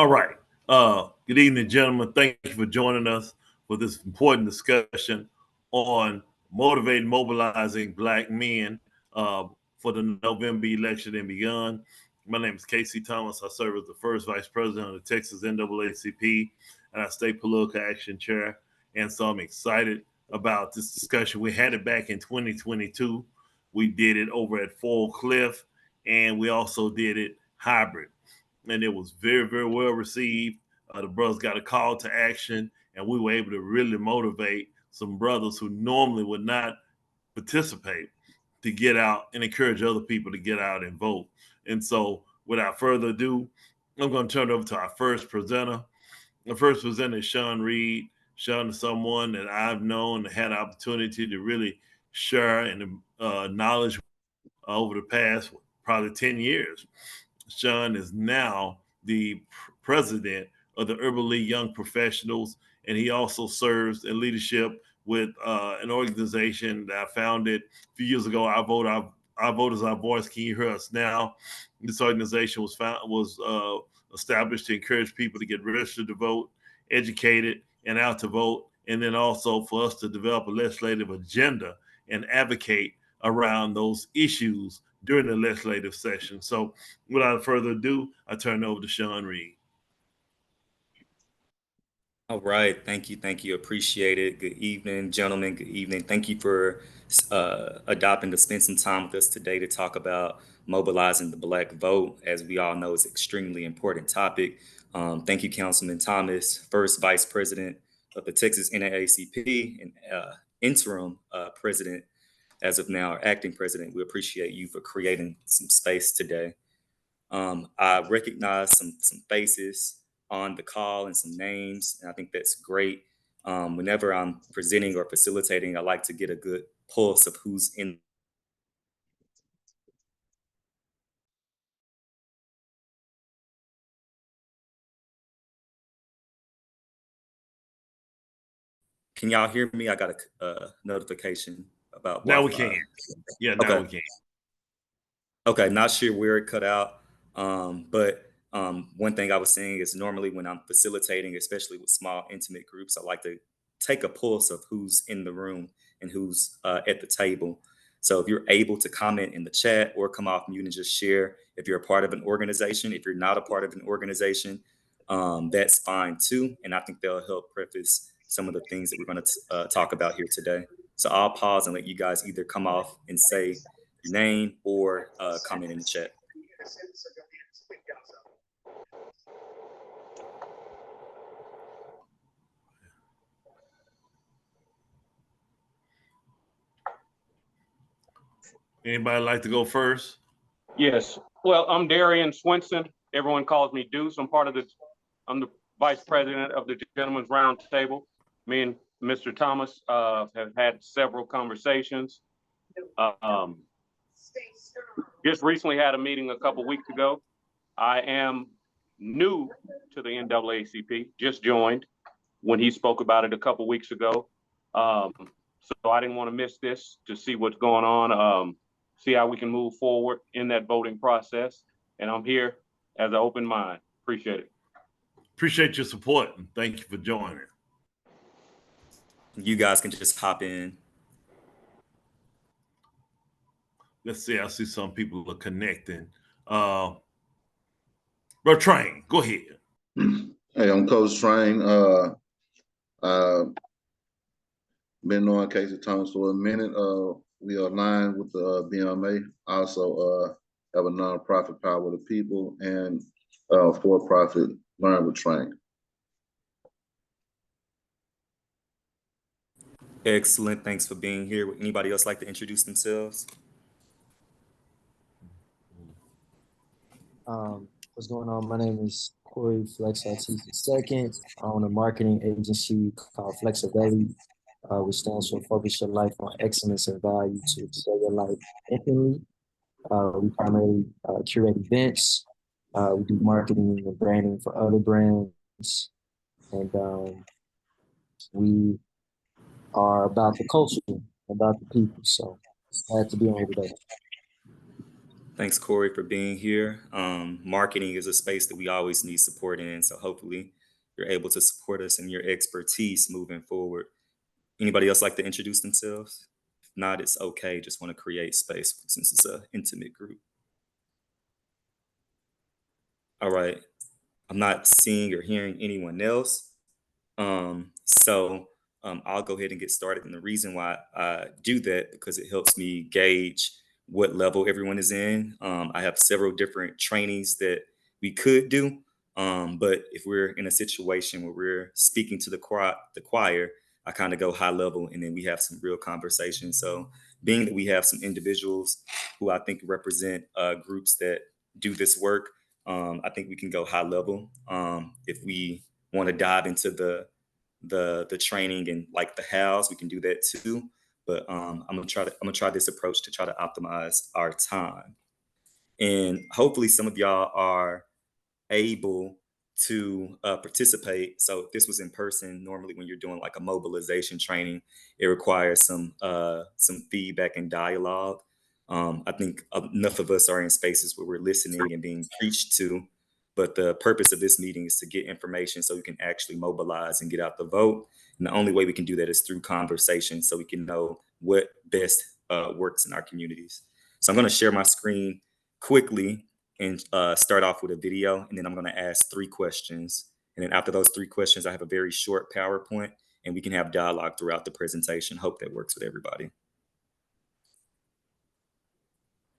All right. Good evening, gentlemen. Thank you for joining us for this important discussion on motivating, mobilizing Black men for the November election and beyond. My name is Casey Thomas. I serve as the first vice president of the Texas NAACP and I state political action chair. And so I'm excited about this discussion. We had it back in 2022. We did it over at Fall Cliff, and we also did it hybrid, and it was very, very well received. The brothers got a call to action, and we were able to really motivate some brothers who normally would not participate to get out and encourage other people to get out and vote. And so, without further ado, I'm going to turn it over to our first presenter. The first presenter is Sean Reed. Sean is someone that I've known and had the opportunity to really share and knowledge over the past probably 10 years. Sean is now the president of the Urban League Young Professionals, and he also serves in leadership with an organization that I founded a few years ago. Our vote is our voice. Can you hear us now? This organization was established to encourage people to get registered to vote, educated, and out to vote, and then also for us to develop a legislative agenda and advocate around those issues during the legislative session. So without further ado, I turn it over to Sean Reed. All right. Thank you. Thank you. Appreciate it. Good evening, gentlemen. Good evening. Thank you for adopting to spend some time with us today to talk about mobilizing the Black vote. As we all know, it's an extremely important topic. Thank you, Councilman Thomas, first vice president of the Texas NAACP and interim president as of now, or acting president. We appreciate you for creating some space today. I recognize some faces on the call and some names, and I think that's great. Whenever I'm presenting or facilitating, I like to get a good pulse of who's in. Can y'all hear me? I got a notification about Now we can. Yeah, now okay. We can. Okay, not sure where it cut out, but one thing I was saying is normally when I'm facilitating, especially with small, intimate groups, I like to take a pulse of who's in the room and who's at the table. So if you're able to comment in the chat or come off mute and just share, if you're a part of an organization, if you're not a part of an organization, that's fine too. And I think they'll help preface some of the things that we're going to talk about here today. So I'll pause and let you guys either come off and say your name or comment in the chat. Anybody like to go first? Yes. Well, I'm Darian Swinson. Everyone calls me Deuce. I'm the vice president of the Gentlemen's Round Table. Me and Mr. Thomas have had several conversations. Just recently had a meeting a couple weeks ago. I am new to the NAACP, just joined when he spoke about it a couple weeks ago. So I didn't want to miss this to see what's going on, see how we can move forward in that voting process. And I'm here as an open mind. Appreciate it. Appreciate your support and thank you for joining. You guys can just hop in. Let's see. I see some people are connecting. Bro, Train, go ahead. Hey, I'm Coach Train. Been knowing Casey Thomas for a minute. We are aligned with the BMA. Also have a nonprofit, Power the People, and for-profit Learn with Train. Excellent. Thanks for being here. Would anybody else like to introduce themselves? What's going on? My name is Corey Flex Ortiz II. I own a marketing agency called Flexibility, which stands for Focus Your Life on Excellence and Value to Excel Your Life Infinitely. We primarily curate events. We do marketing and branding for other brands. And we are about the culture, about the people. So glad to be on here today. Thanks, Corey, for being here. Marketing is a space that we always need support in. So hopefully you're able to support us in your expertise moving forward. Anybody else like to introduce themselves? If not, it's okay. Just want to create space since it's an intimate group. All right. I'm not seeing or hearing anyone else. I'll go ahead and get started. And the reason why I do that, because it helps me gauge what level everyone is in. I have several different trainings that we could do. But if we're in a situation where we're speaking to the choir, I kind of go high level and then we have some real conversation. So being that we have some individuals who I think represent groups that do this work, I think we can go high level. If we want to dive into the training and like the hows, we can do that too. But I'm gonna try this approach to try to optimize our time. And hopefully some of y'all are able to participate. So if this was in person, normally when you're doing like a mobilization training, it requires some feedback and dialogue. I think enough of us are in spaces where we're listening and being preached to. But the purpose of this meeting is to get information so we can actually mobilize and get out the vote. And the only way we can do that is through conversation so we can know what best works in our communities. So I'm going to share my screen quickly and start off with a video. And then I'm going to ask 3 questions. And then after those 3 questions, I have a very short PowerPoint and we can have dialogue throughout the presentation. Hope that works with everybody.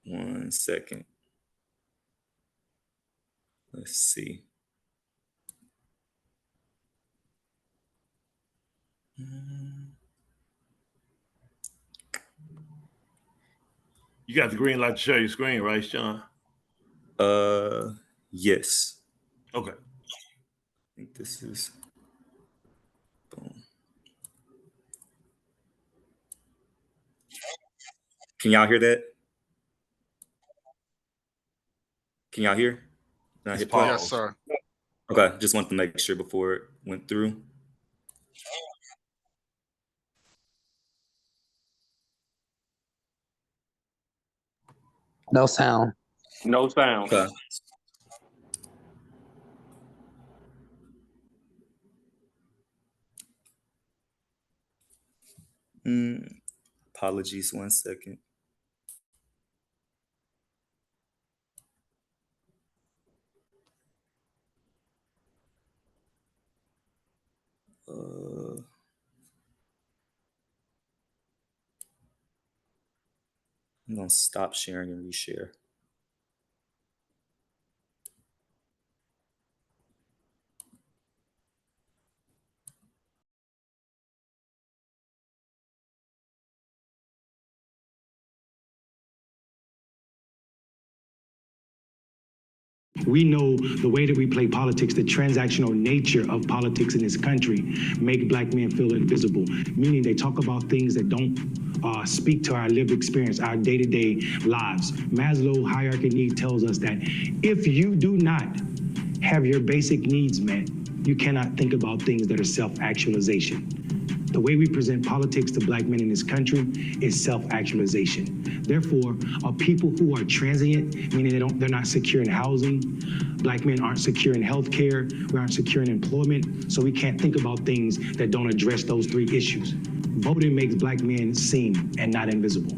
1 second. Let's see. You got the green light to share your screen, right, Sean? Yes. Okay. I think this is, boom. Can y'all hear that? Can y'all hear? Can I hit play? Yes, sir. Okay, just wanted to make sure before it went through. No sound. No sound. Okay. Apologies, 1 second. I'm gonna stop sharing and reshare. We know the way that we play politics, the transactional nature of politics in this country make Black men feel invisible, meaning they talk about things that don't speak to our lived experience, our day-to-day lives. Maslow hierarchy need tells us that if you do not have your basic needs met, you cannot think about things that are self-actualization. The way we present politics to Black men in this country is self-actualization. Therefore, people who are transient, meaning they're not secure in housing, Black men aren't secure in healthcare, we aren't secure in employment, so we can't think about things that don't address those 3 issues. Voting makes Black men seen and not invisible.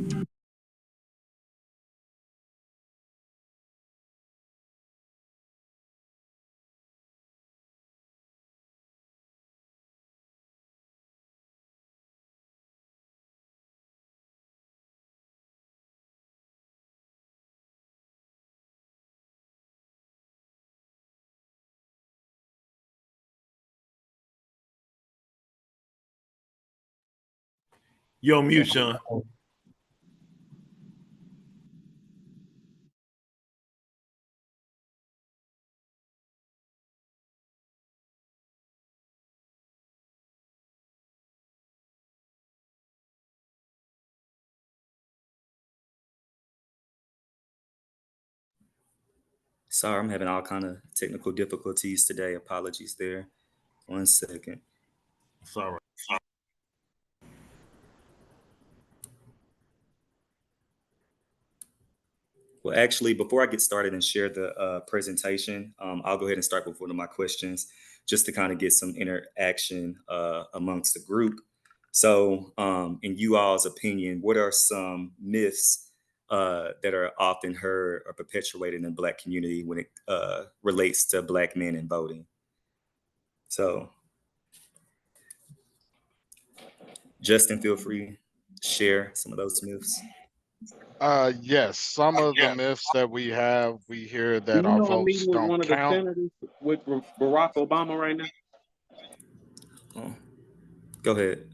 You're on mute, Sean. Sorry, I'm having all kind of technical difficulties today. Apologies there. 1 second. It's all right. Well, actually, before I get started and share the presentation, I'll go ahead and start with one of my questions just to kind of get some interaction amongst the group. So, in you all's opinion, what are some myths that are often heard or perpetuated in the Black community when it relates to Black men and voting? So, Justin, feel free to share some of those myths. Yes, some of the myths that we have, we hear Do that you our know I'm votes meeting with don't one of the count. senators with Barack Obama right now? Oh, go ahead.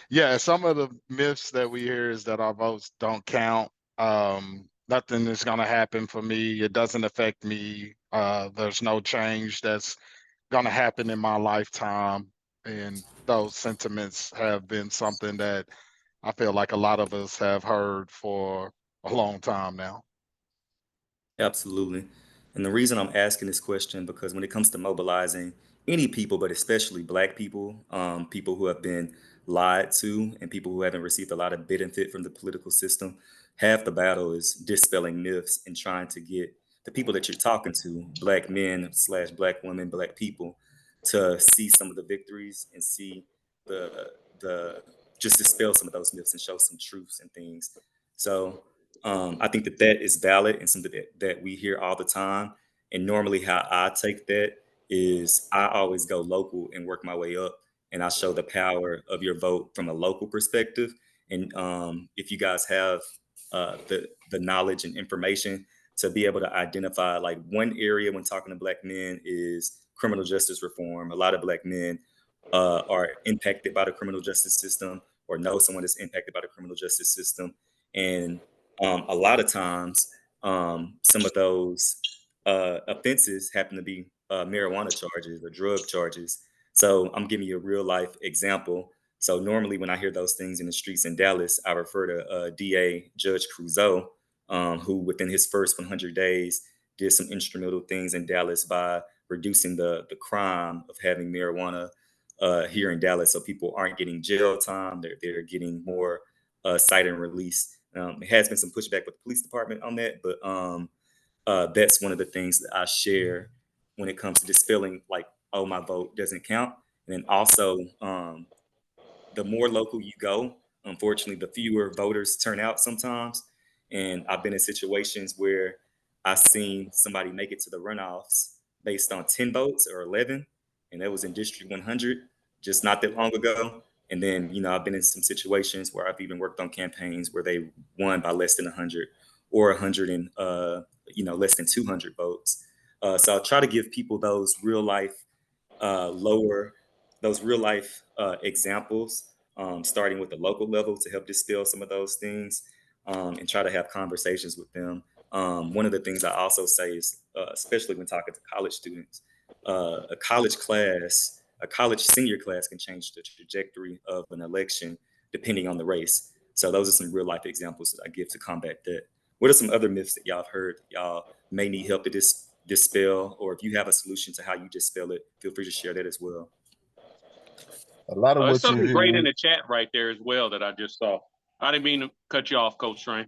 Yeah, some of the myths that we hear is that our votes don't count. Nothing is gonna happen for me. It doesn't affect me. There's no change that's gonna happen in my lifetime. And those sentiments have been something that I feel like a lot of us have heard for a long time now. Absolutely. And the reason I'm asking this question, because when it comes to mobilizing any people, but especially Black people, people who have been lied to and people who haven't received a lot of benefit from the political system, half the battle is dispelling myths and trying to get the people that you're talking to, Black men slash Black women, Black people, to see some of the victories and see the just dispel some of those myths and show some truths and things. So I think that that is valid and something that we hear all the time. And normally, how I take that is I always go local and work my way up, and I show the power of your vote from a local perspective. And if you guys have the knowledge and information to be able to identify, like one area when talking to Black men is criminal justice reform. A lot of Black men are impacted by the criminal justice system or know someone that's impacted by the criminal justice system. And a lot of times, some of those offenses happen to be marijuana charges or drug charges. So I'm giving you a real life example. So normally, when I hear those things in the streets in Dallas, I refer to DA Judge Creuzot, who within his first 100 days did some instrumental things in Dallas by reducing the crime of having marijuana here in Dallas. So people aren't getting jail time; they're getting more cite and release. It has been some pushback with the police department on that, but that's one of the things that I share when it comes to dispelling, like, oh, my vote doesn't count. And then also, the more local you go, unfortunately, the fewer voters turn out sometimes. And I've been in situations where I've seen somebody make it to the runoffs based on 10 votes or 11, and that was in District 100 just not that long ago. And then, I've been in some situations where I've even worked on campaigns where they won by less than 100 or 100 and, less than 200 votes. So I'll try to give people those real life examples, starting with the local level to help distill some of those things, and try to have conversations with them. One of the things I also say is, especially when talking to college students, a college senior class can change the trajectory of an election depending on the race. So those are some real life examples that I give to combat that. What are some other myths that y'all have heard y'all may need help to dispel, or if you have a solution to how you dispel it, feel free to share that as well. A lot of There's what you something hear. great in the chat right there as well that I just saw. I didn't mean to cut you off, Coach Train.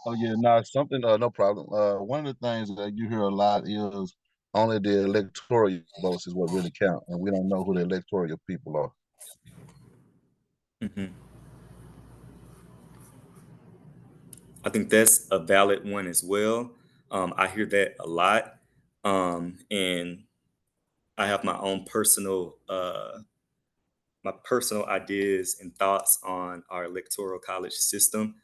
Oh yeah, no, something. No problem. One of the things that you hear a lot is only the electoral votes is what really count, and we don't know who the electoral people are. Mm-hmm. I think that's a valid one as well. I hear that a lot, and I have my own personal ideas and thoughts on our electoral college system,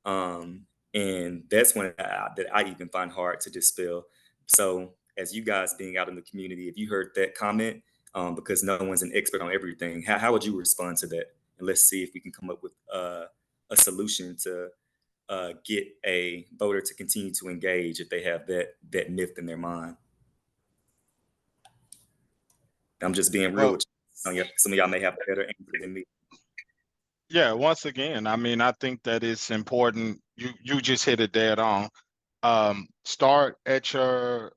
and that's one that I even find hard to dispel. So, as you guys being out in the community, if you heard that comment, because no one's an expert on everything, how would you respond to that? And let's see if we can come up with a solution to get a voter to continue to engage if they have that myth in their mind. I'm just being real with you. Some of y'all may have a better answer than me. Yeah, once again, I mean, I think that it's important. You just hit it dead on. Start at your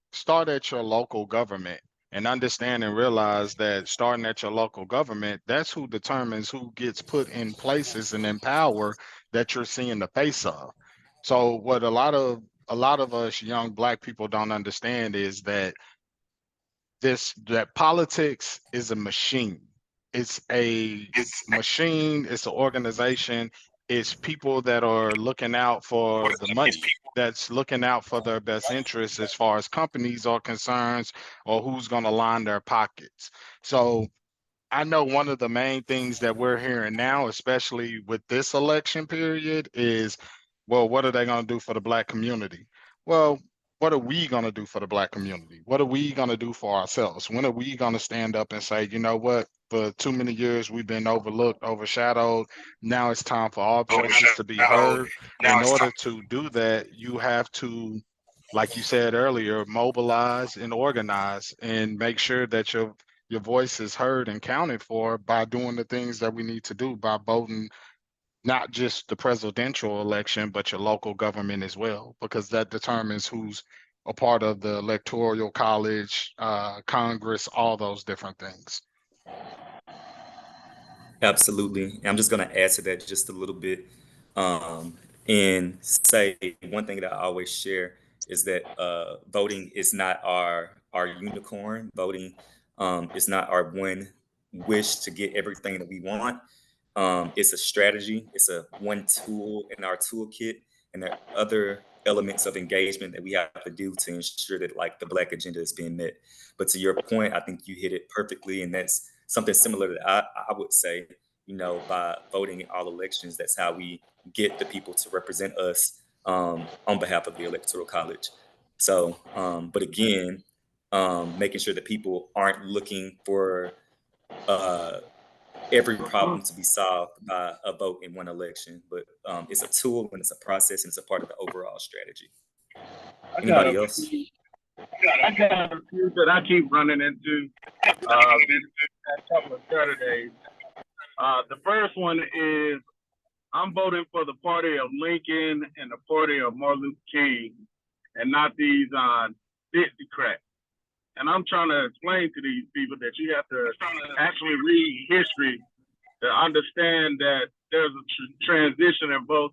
local government and understand and realize that starting at your local government, that's who determines who gets put in places and in power that you're seeing the face of. So what a lot of us young Black people don't understand is that that politics is a machine. It's a machine, it's an organization, it's people that are looking out for the money, that's looking out for their best interests as far as companies are concerned, or who's going to line their pockets. So I know one of the main things that we're hearing now, especially with this election period, is, well, what are they going to do for the Black community? Well, what are we going to do for the Black community? What are we going to do for ourselves? When are we going to stand up and say, you know what, for too many years we've been overlooked, overshadowed. Now it's time for all voices to be heard. In order to do that, you have to, like you said earlier, mobilize and organize and make sure that your voice is heard and counted for by doing the things that we need to do, by voting not just the presidential election, but your local government as well, because that determines who's a part of the electoral college, Congress, all those different things. Absolutely. I'm just going to add to that just a little bit, and say one thing that I always share is that voting is not our unicorn. Voting is not our one wish to get everything that we want. It's a strategy. It's a one tool in our toolkit, and there are other elements of engagement that we have to do to ensure that, like, the Black agenda is being met. But to your point, I think you hit it perfectly, and that's something similar that I would say, by voting in all elections, that's how we get the people to represent us on behalf of the Electoral College. So, but again, making sure that people aren't looking for every problem to be solved by a vote in one election, but it's a tool and it's a process and it's a part of the overall strategy. Anybody else? I got a few that I keep running into this couple of Saturdays. The first one is I'm voting for the party of Lincoln and the party of Martin Luther King, and not these Dixiecrats. And I'm trying to explain to these people that you have to actually read history to understand that there's a transition in both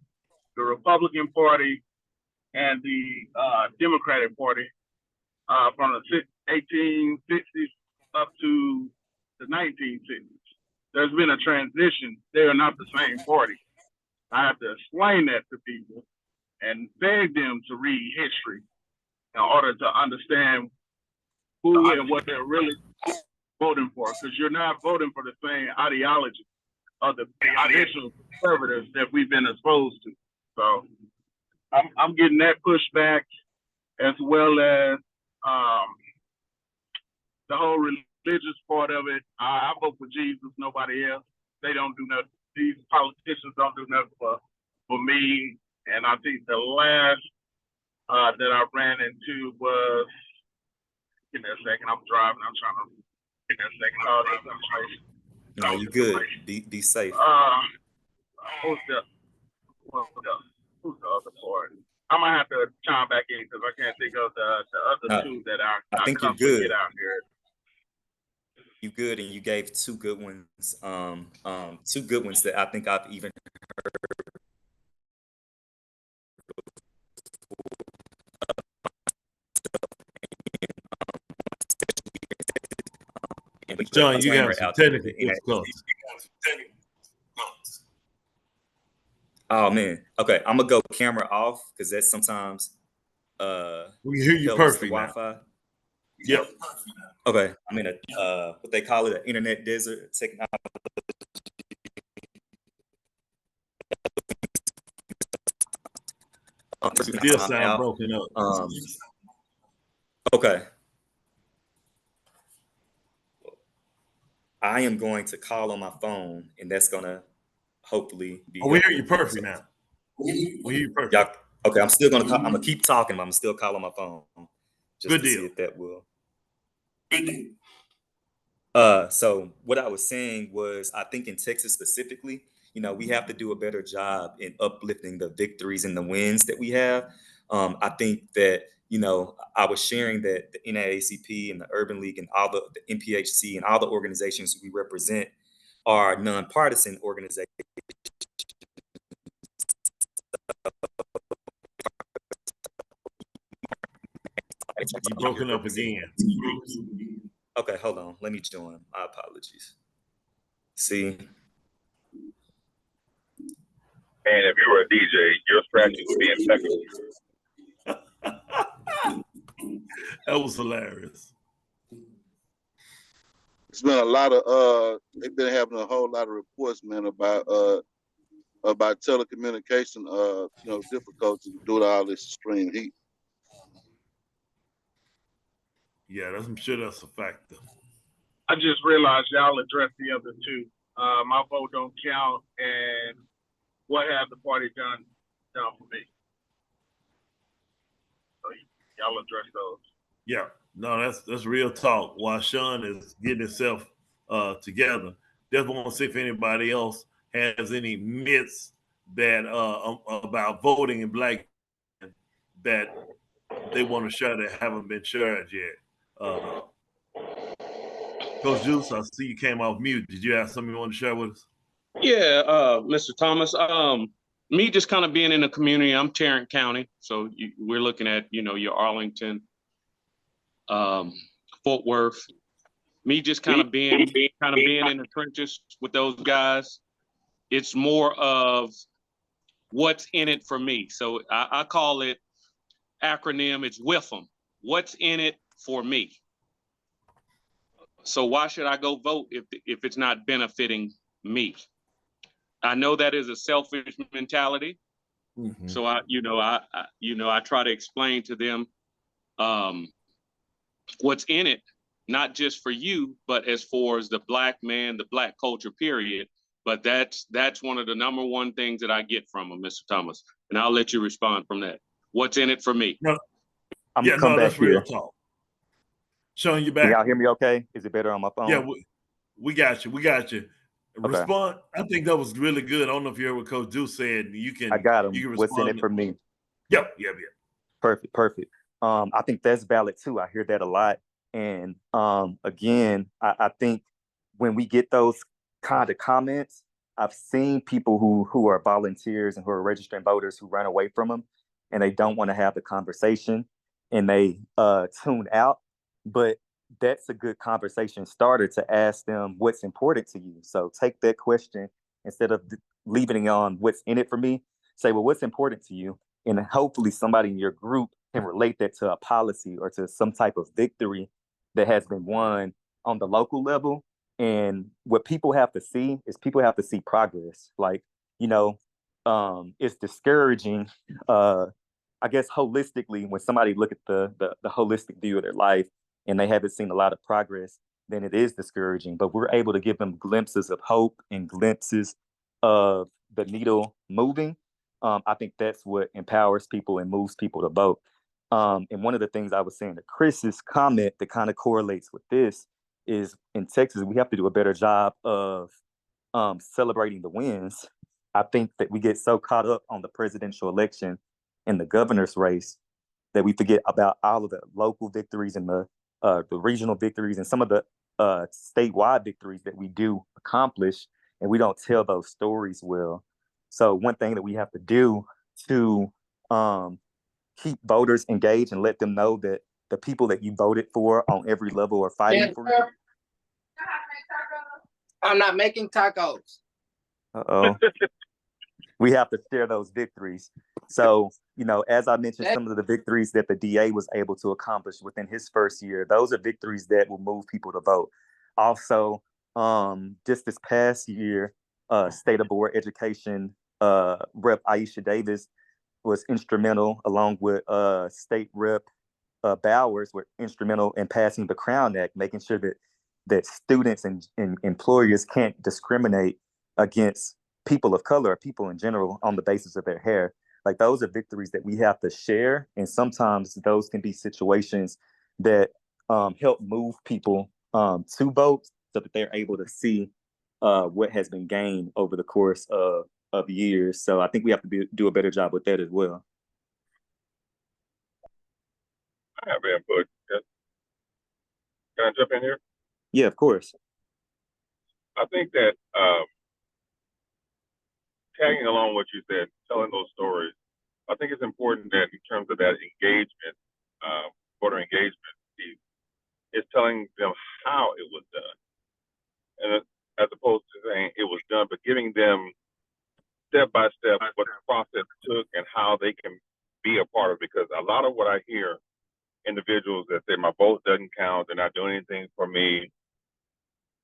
the Republican Party and the Democratic Party from the 1860s up to the 1960s. There's been a transition. They are not the same party. I have to explain that to people and beg them to read history in order to understand who and what they're really voting for, because you're not voting for the same ideology of the traditional conservatives that we've been exposed to. So I'm getting that pushback, as well as the whole religious part of it. I vote for Jesus, nobody else. They don't do nothing. These politicians don't do nothing for me. And I think the last that I ran into was, give me a second, I'm driving, I'm trying to get that second. No, you good. Be safe. Who's the other part? I'm gonna have to chime back in because I can't think of the other two that I think you're good. Get out here. You good, and you gave two good ones. Two good ones that I think I've even heard. John, you have some technical difficulties. Oh man. Okay, I'm gonna go camera off because that's sometimes we hear you perfectly. Wi-Fi. Yep. Okay, I'm in a what they call it, an internet desert technology. Still sound broken up. Okay. I am going to call on my phone, and that's gonna hopefully be. We hear you perfectly now. We hear you perfectly. Okay, I'm still gonna call, I'm gonna keep talking, but I'm still calling my phone. Just Good to deal. See if that will. So what I was saying was, I think in Texas specifically, we have to do a better job in uplifting the victories and the wins that we have. I think that, I was sharing that the NAACP and the Urban League and all the NPHC and all the organizations we represent are nonpartisan organizations. You broken up again. Okay, hold on. Let me join. My apologies. See? And if you were a DJ, your strategy would be impeccable. That was hilarious. It's been a lot of they've been having a whole lot of reports, man, about telecommunication difficulties due to all this extreme heat. Yeah, I'm sure that's a factor. I just realized y'all addressed the other two. My vote don't count, and what have the party done for me? So y'all address those. Yeah, no, that's real talk. While Sean is getting himself together, just want to see if anybody else has any myths that about voting in Black that they want to share that haven't been shared yet. Coach Juice, I see you came off mute. Did you have something you want to share with us? Yeah, Mr. Thomas. Me just kind of being in the community. I'm Tarrant County, so we're looking at your Arlington, Fort Worth. Me just kind of being in the trenches with those guys. It's more of what's in it for me. So I call it acronym. It's WIFM. What's in it for me? So why should I go vote if it's not benefiting me? I know that is a selfish mentality. Mm-hmm. So I try to explain to them what's in it, not just for you, but as far as the Black man, the Black culture, period. But that's one of the number one things that I get from them, Mr. Thomas. And I'll let you respond from that. What's in it for me? No, I'm gonna come back that's here. Real talk. Showing you back. Can y'all hear me okay? Is it better on my phone? Yeah, we got you. We got you. Respond. Okay. I think that was really good. I don't know if you heard what Coach Juice said. I got him. What's in it for me? Yep. Perfect. I think that's valid too. I hear that a lot. And again, I think when we get those kind of comments, I've seen people who are volunteers and who are registering voters who run away from them and they don't want to have the conversation and they tune out. But that's a good conversation starter to ask them what's important to you. So take that question instead of leaving it on what's in it for me. Say, well, what's important to you? And hopefully somebody in your group can relate that to a policy or to some type of victory that has been won on the local level. And what people have to see is progress. Like, it's discouraging, I guess, holistically, when somebody look at the holistic view of their life and they haven't seen a lot of progress, then it is discouraging. But we're able to give them glimpses of hope and glimpses of the needle moving. I think that's what empowers people and moves people to vote. And one of the things I was saying to Chris's comment that kind of correlates with this is in Texas, we have to do a better job of celebrating the wins. I think that we get so caught up on the presidential election and the governor's race that we forget about all of the local victories and the regional victories and some of the statewide victories that we do accomplish, and we don't tell those stories well. So one thing that we have to do to keep voters engaged and let them know that the people that you voted for on every level are fighting for you. I'm not making tacos. Uh-oh. We have to share those victories. So, as I mentioned, some of the victories that the DA was able to accomplish within his first year, those are victories that will move people to vote. Also, just this past year, State of Board Education Rep Aisha Davis was instrumental, along with State Rep Bowers, were instrumental in passing the Crown Act, making sure that students and employers can't discriminate against people of color or people in general on the basis of their hair. Like, those are victories that we have to share. And sometimes those can be situations that help move people to vote so that they're able to see what has been gained over the course of years. So I think we have to do a better job with that as well. I have input. Can I jump in here? Yeah, of course. I think that tagging along what you said, telling those stories, I think it's important that in terms of that engagement, voter engagement, telling them how it was done, and as opposed to saying it was done, but giving them step by step what the process took and how they can be a part of it. Because a lot of what I hear, individuals that say my vote doesn't count, they're not doing anything for me,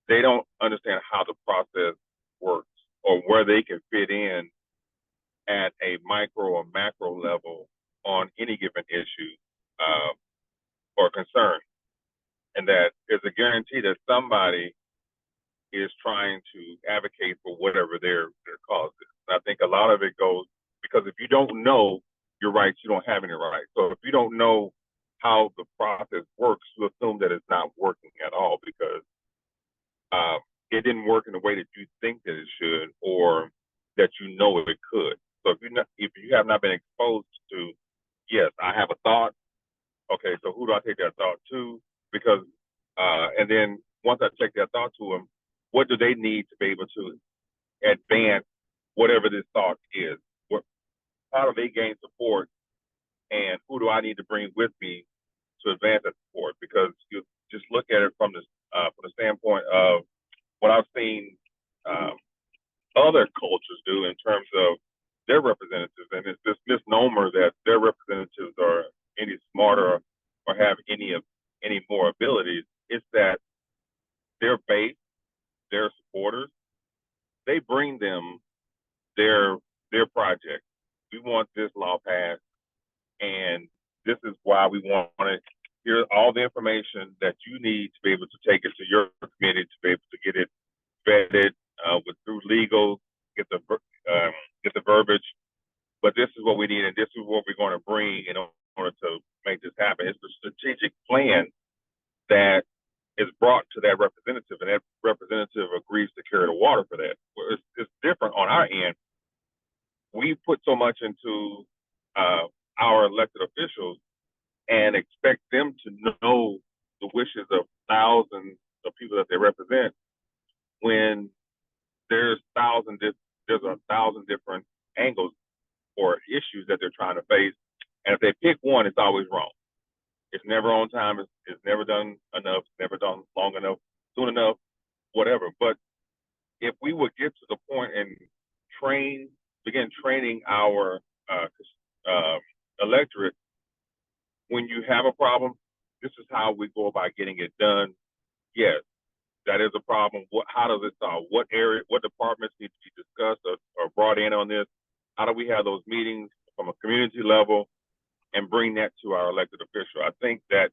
they don't understand how the process works or where they can fit in at a micro or macro level on any given issue or concern. And that there's a guarantee that somebody is trying to advocate for whatever their cause is. And I think a lot of it goes because if you don't know your rights, you don't have any rights. So if you don't know how the process works, you assume that it's not working at all because it didn't work in the way that you think that it should or that you know it could. So if you have not been exposed to, yes, I have a thought. Okay, so who do I take that thought to? Because and then once I take that thought to them, what do they need to be able to advance whatever this thought is? How do they gain support? And who do I need to bring with me to advance that support? Because you just look at it from the standpoint of what I've seen other cultures do in terms of their representatives, and it's this misnomer that their representatives are any smarter or have any more abilities. It's that their base, their supporters, they bring them their project. We want this law passed, and this is why we want it. Here's all the information that you need to be able to take it to your committee to be able to get it vetted through legal, get the verbiage. But this is what we need, and this is what we're going to bring in order to make this happen. It's the strategic plan that is brought to that representative, and that representative agrees to carry the water for that. It's different on our end. We put so much into our elected officials and expect them to know the wishes of thousands of people that they represent when there's a 1,000 different angles or issues that they're trying to face. And if they pick one, it's always wrong. It's never on time. It's never done enough. It's never done long enough, soon enough, whatever. But if we would get to the point and begin training our electorate, when you have a problem, this is how we go about getting it done. Yes, that is a problem. How does it solve? What departments need to be discussed or brought in on this? How do we have those meetings from a community level and bring that to our elected official? I think that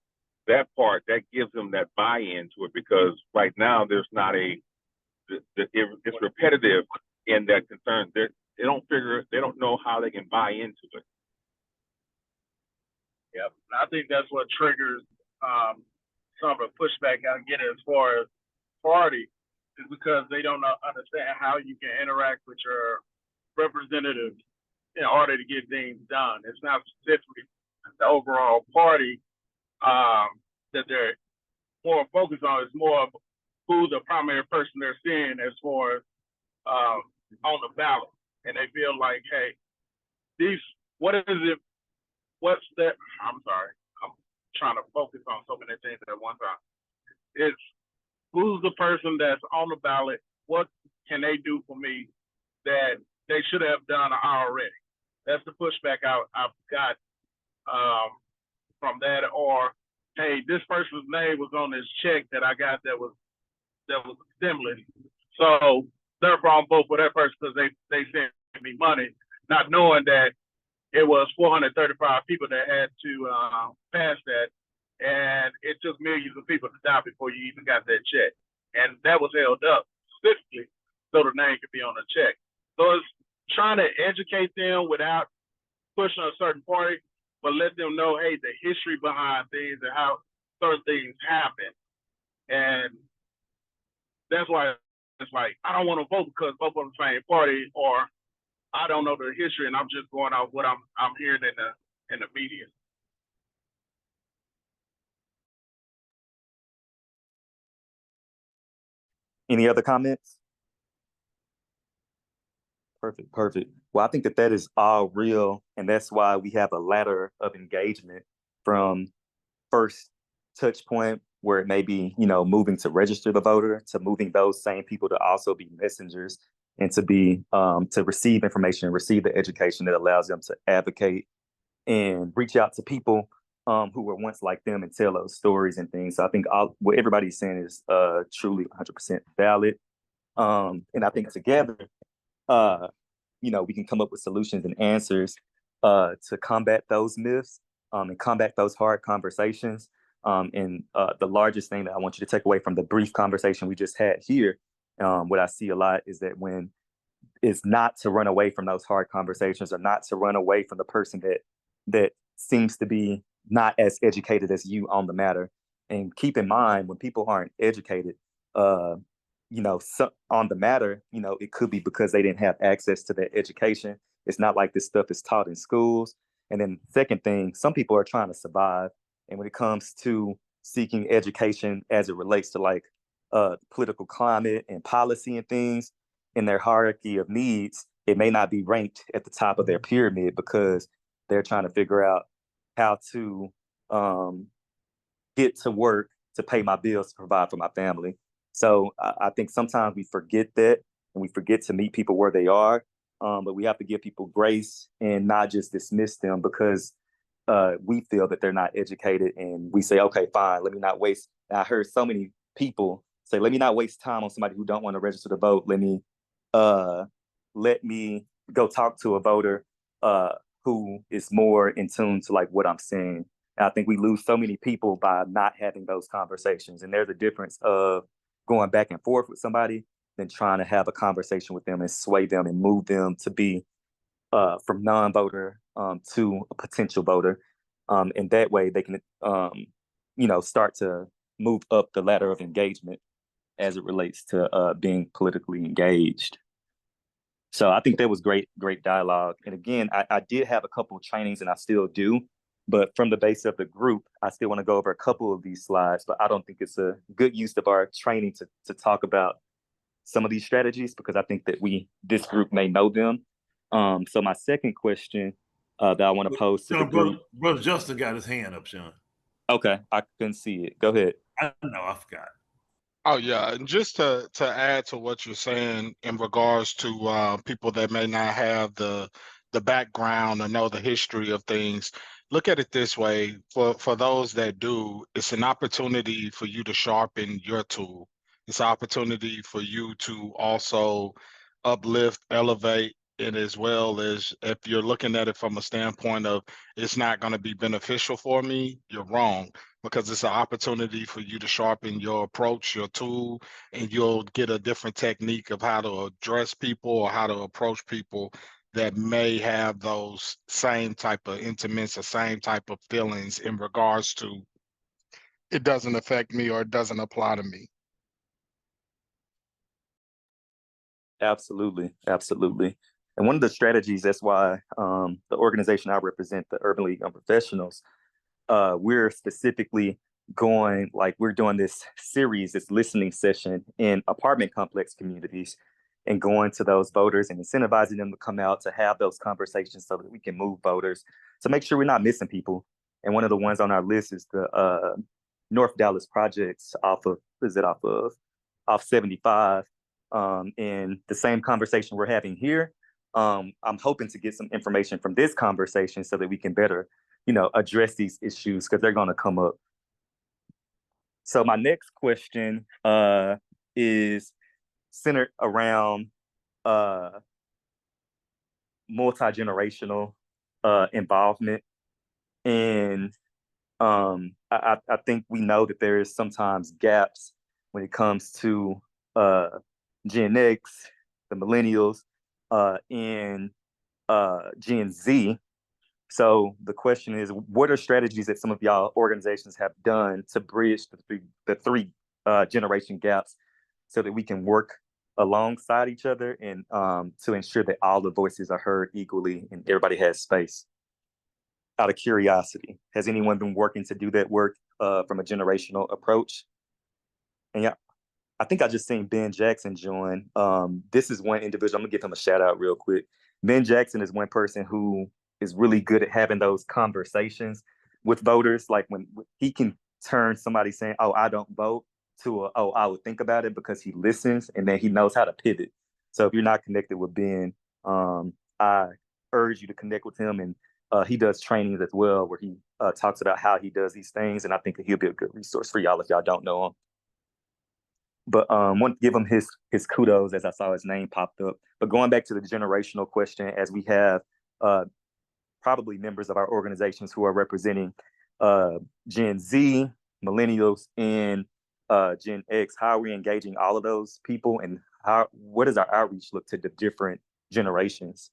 part, that gives them that buy-in to it, because right now there's not it's repetitive in that concern. They don't know how they can buy into it. Yep, I think that's what triggers some of the pushback I get as far as party, is because they don't understand how you can interact with your representative in order to get things done. It's not specifically the overall party that they're more focused on. It's more of who the primary person they're seeing as far as on the ballot. And they feel like, hey, what's that? I'm sorry, I'm trying to focus on so many things at one time. It's who's the person that's on the ballot? What can they do for me that they should have done already? That's the pushback I've got from that. Or, hey, this person's name was on this check that I got that was a stimulus, so therefore I'm vote for that person because they sent me money, not knowing that it was 435 people that had to pass that, and it took millions of people to die before you even got that check. And that was held up specifically so the name could be on the check. So it's trying to educate them without pushing a certain party, but let them know, hey, the history behind things and how certain things happen. And that's why it's like, I don't want to vote because both of the same party, or I don't know the history and I'm just going off what I'm hearing in the media. Any other comments? Perfect. Well, I think that is all real, and that's why we have a ladder of engagement from first touch point where it may be, moving to register the voter, to moving those same people to also be messengers and to be to receive information, receive the education that allows them to advocate and reach out to people who were once like them and tell those stories and things. So I think what everybody's saying is truly 100% valid. And I think together, we can come up with solutions and answers to combat those myths and combat those hard conversations. And the largest thing that I want you to take away from the brief conversation we just had here, what I see a lot is that when it's not to run away from those hard conversations or not to run away from the person that seems to be not as educated as you on the matter. And keep in mind, when people aren't educated, on the matter, it could be because they didn't have access to that education. It's not like this stuff is taught in schools. And then second thing, some people are trying to survive. And when it comes to seeking education as it relates to like political climate and policy and things in their hierarchy of needs, it may not be ranked at the top of their pyramid because they're trying to figure out how to get to work to pay my bills to provide for my family. So I think sometimes we forget that and we forget to meet people where they are. But we have to give people grace and not just dismiss them because we feel that they're not educated, and we say, okay, fine, let me not waste. And I heard so many people say, let me not waste time on somebody who don't want to register to vote. Let me go talk to a voter who is more in tune to like what I'm saying. And I think we lose so many people by not having those conversations. And there's a difference of going back and forth with somebody than trying to have a conversation with them and sway them and move them to be from non-voter to a potential voter. And that way they can, start to move up the ladder of engagement as it relates to being politically engaged. So I think that was great dialogue. And again, I did have a couple of trainings and I still do, but from the base of the group, I still want to go over a couple of these slides, but I don't think it's a good use of our training to talk about some of these strategies because I think that this group may know them. So my second question that I want to pose to the group. Brother Justin got his hand up, Sean. Okay, I couldn't see it. Go ahead. I forgot. Oh yeah, and just to add to what you're saying in regards to people that may not have the background or know the history of things, look at it this way: for those that do, it's an opportunity for you to sharpen your tool. It's an opportunity for you to also uplift, elevate, and as well as if you're looking at it from a standpoint of it's not going to be beneficial for me, you're wrong, because it's an opportunity for you to sharpen your approach, your tool, and you'll get a different technique of how to address people or how to approach people that may have those same type of intimates or same type of feelings in regards to it doesn't affect me or it doesn't apply to me. Absolutely. And one of the strategies, that's why the organization I represent, the Urban League Young Professionals, we're specifically we're doing this series, this listening session in apartment complex communities and going to those voters and incentivizing them to come out to have those conversations so that we can move voters to make sure we're not missing people. And one of the ones on our list is the North Dallas projects off 75. And the same conversation we're having here, I'm hoping to get some information from this conversation so that we can better, address these issues because they're going to come up. So my next question is centered around multi-generational involvement. And I think we know that there is sometimes gaps when it comes to Gen X, the millennials, and Gen Z. So the question is, what are strategies that some of y'all organizations have done to bridge the three generation gaps so that we can work alongside each other and to ensure that all the voices are heard equally and everybody has space? Out of curiosity, has anyone been working to do that work from a generational approach? And yeah, I think I just seen Ben Jackson join. This is one individual. I'm gonna give him a shout out real quick. Ben Jackson is one person who is really good at having those conversations with voters. Like when he can turn somebody saying, "Oh, I don't vote," to a, "Oh, I would think about it," because he listens and then he knows how to pivot. So if you're not connected with Ben, I urge you to connect with him, and he does trainings as well where he talks about how he does these things, and I think that he'll be a good resource for y'all if y'all don't know him. But want to give him his kudos as I saw his name popped up. But going back to the generational question, as we have probably members of our organizations who are representing Gen Z, millennials, and Gen X, how are we engaging all of those people, and what does our outreach look to the different generations?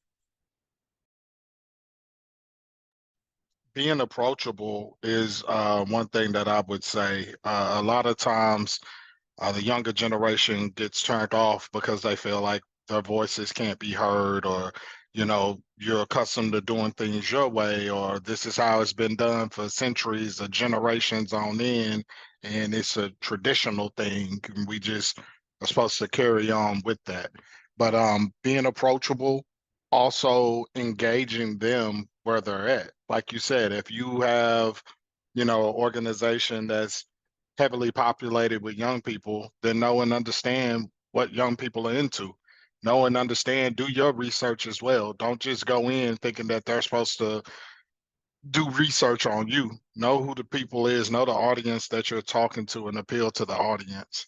Being approachable is one thing that I would say. A lot of times, the younger generation gets turned off because they feel like their voices can't be heard, or you're accustomed to doing things your way, or this is how it's been done for centuries or generations on end, and it's a traditional thing, and we just are supposed to carry on with that. But being approachable, also engaging them where they're at. Like you said, if you have an organization that's heavily populated with young people, then know and understand what young people are into. Know and understand, do your research as well. Don't just go in thinking that they're supposed to do research on you. Know who the people is, know the audience that you're talking to, and appeal to the audience.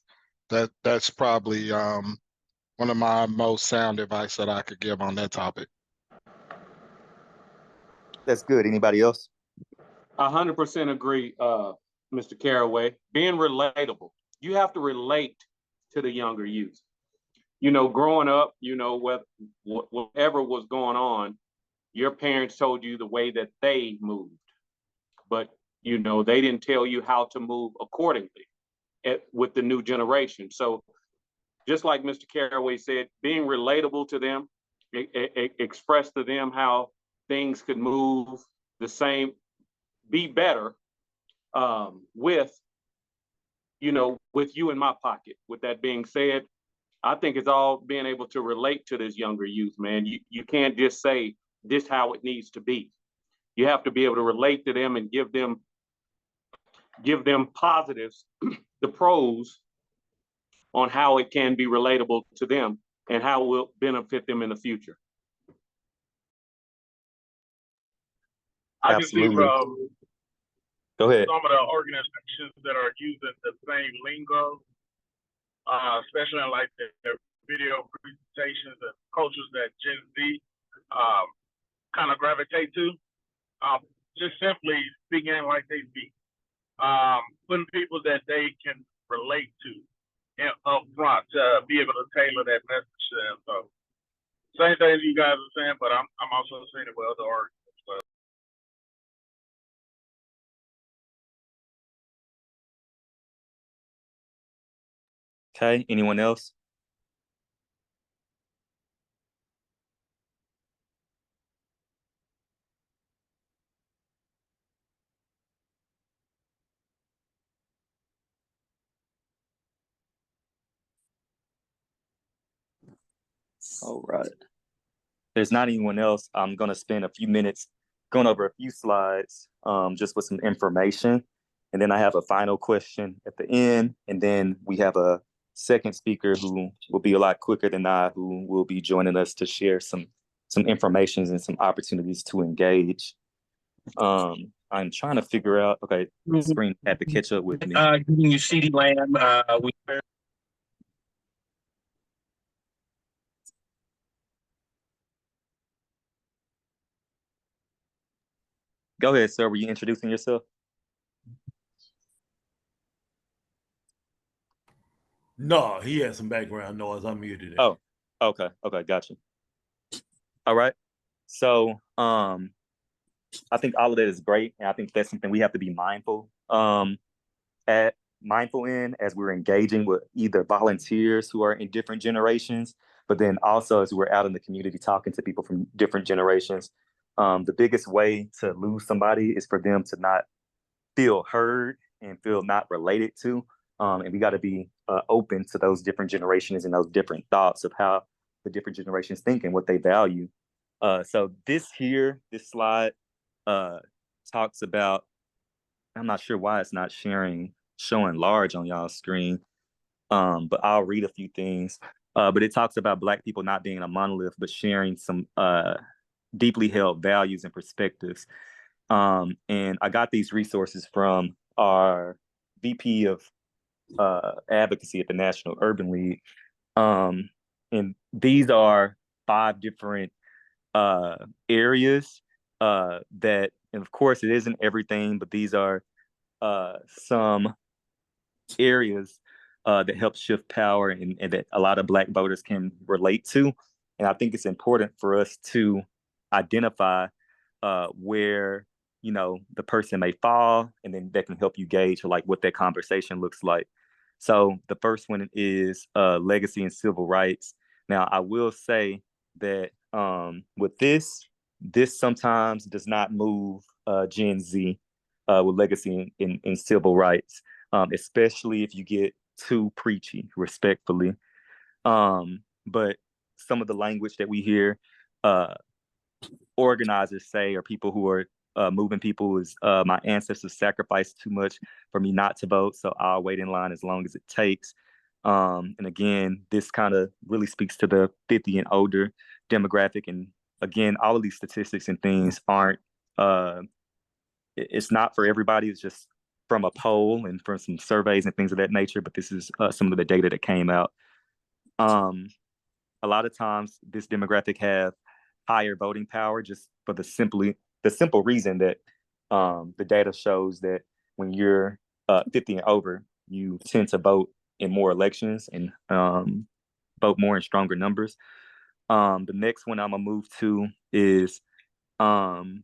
That's probably one of my most sound advice that I could give on that topic. That's good. Anybody else? 100% agree, Mr. Caraway. Being relatable. You have to relate to the younger youth. Growing up, whatever was going on, your parents told you the way that they moved, but they didn't tell you how to move accordingly with the new generation. So just like Mr. Caraway said, being relatable to them, express to them how things could move the same, be better with you in my pocket. With that being said, I think it's all being able to relate to this younger youth, man. You can't just say this how it needs to be. You have to be able to relate to them and give them positives, the pros on how it can be relatable to them and how it will benefit them in the future. I can see Go ahead. some of the organizations that are using the same lingo, especially in like their video presentations and cultures that Gen Z kind of gravitate to. Just simply speaking like they speak, putting people that they can relate to up front to be able to tailor that message to them. So same things you guys are saying, but I'm also saying it with other artists as well. Okay, anyone else? All right. If there's not anyone else, I'm going to spend a few minutes going over a few slides just with some information. And then I have a final question at the end. And then we have a second speaker who will be a lot quicker than I, who will be joining us to share some information and some opportunities to engage. I'm trying to figure out, okay, the screen had to catch up with me. Giving you CD Lamb, Go ahead, sir. Were you introducing yourself? No, he has some background noise. I'm muted. Oh, okay, gotcha. All right. So I think all of that is great, and I think that's something we have to be mindful in as we're engaging with either volunteers who are in different generations, but then also as we're out in the community talking to people from different generations. The biggest way to lose somebody is for them to not feel heard and feel not related to. And we got to be open to those different generations and those different thoughts of how the different generations think and what they value. So this slide talks about I'm not sure why it's not showing large on y'all's screen. But I'll read a few things. But it talks about Black people not being a monolith, but sharing some deeply held values and perspectives. And I got these resources from our VP of advocacy at the National Urban League. And these are 5 different areas that, and of course it isn't everything, but these are some areas that help shift power and that a lot of Black voters can relate to. And I think it's important for us to identify where, you know, the person may fall, and then that can help you gauge like what that conversation looks like. So the first one is legacy and civil rights. Now, I will say that with this sometimes does not move Gen Z with legacy in civil rights, especially if you get too preachy, respectfully. But some of the language that we hear organizers say, or people who are moving people, is my ancestors sacrificed too much for me not to vote, so I'll wait in line as long as it takes. And again, this kind of really speaks to the 50 and older demographic. And again, all of these statistics and things aren't, it's not for everybody. It's just from a poll and from some surveys and things of that nature, but this is some of the data that came out. A lot of times this demographic have higher voting power just for the simple reason that the data shows that when you're 50 and over, you tend to vote in more elections and vote more in stronger numbers. The next one I'm gonna move to is the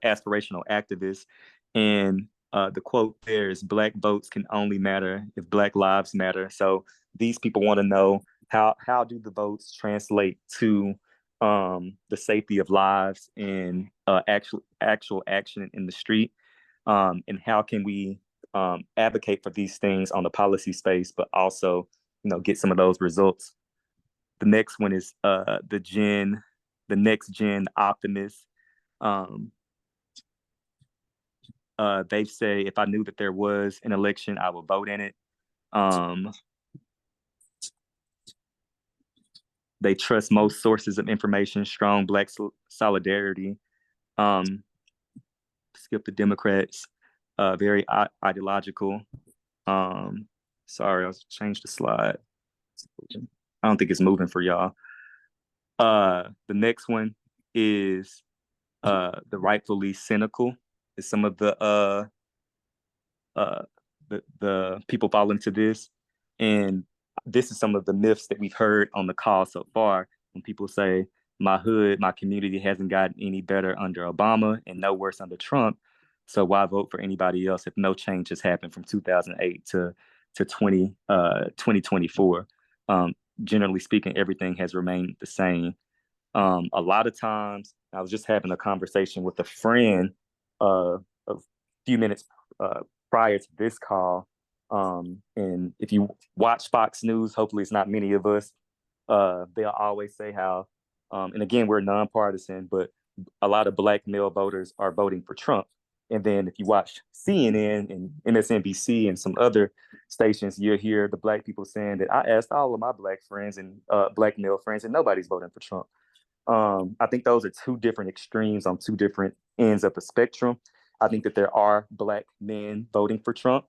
aspirational activists. And the quote there is, Black votes can only matter if Black lives matter. So these people want to know how do the votes translate to the safety of lives and actual action in the street, and how can we advocate for these things on the policy space, but also, you know, get some of those results. The next one is the next gen optimists. They say, if I knew that there was an election, I would vote in it. They trust most sources of information, strong Black solidarity. Skip the Democrats, very ideological. Sorry, I'll change the slide. I don't think it's moving for y'all. The next one is the rightfully cynical. Is some of the people fall into this, and this is some of the myths that we've heard on the call so far. When people say, my hood, my community hasn't gotten any better under Obama and no worse under Trump, so why vote for anybody else if no change has happened from 2008 to 2024? Generally speaking, everything has remained the same. A lot of times, I was just having a conversation with a friend a few minutes prior to this call. And if you watch Fox News, hopefully it's not many of us, they'll always say how, and again, we're nonpartisan, but a lot of Black male voters are voting for Trump. And then if you watch CNN and MSNBC and some other stations, you'll hear the Black people saying that I asked all of my Black friends and Black male friends and nobody's voting for Trump. I think those are two different extremes on two different ends of the spectrum. I think that there are Black men voting for Trump.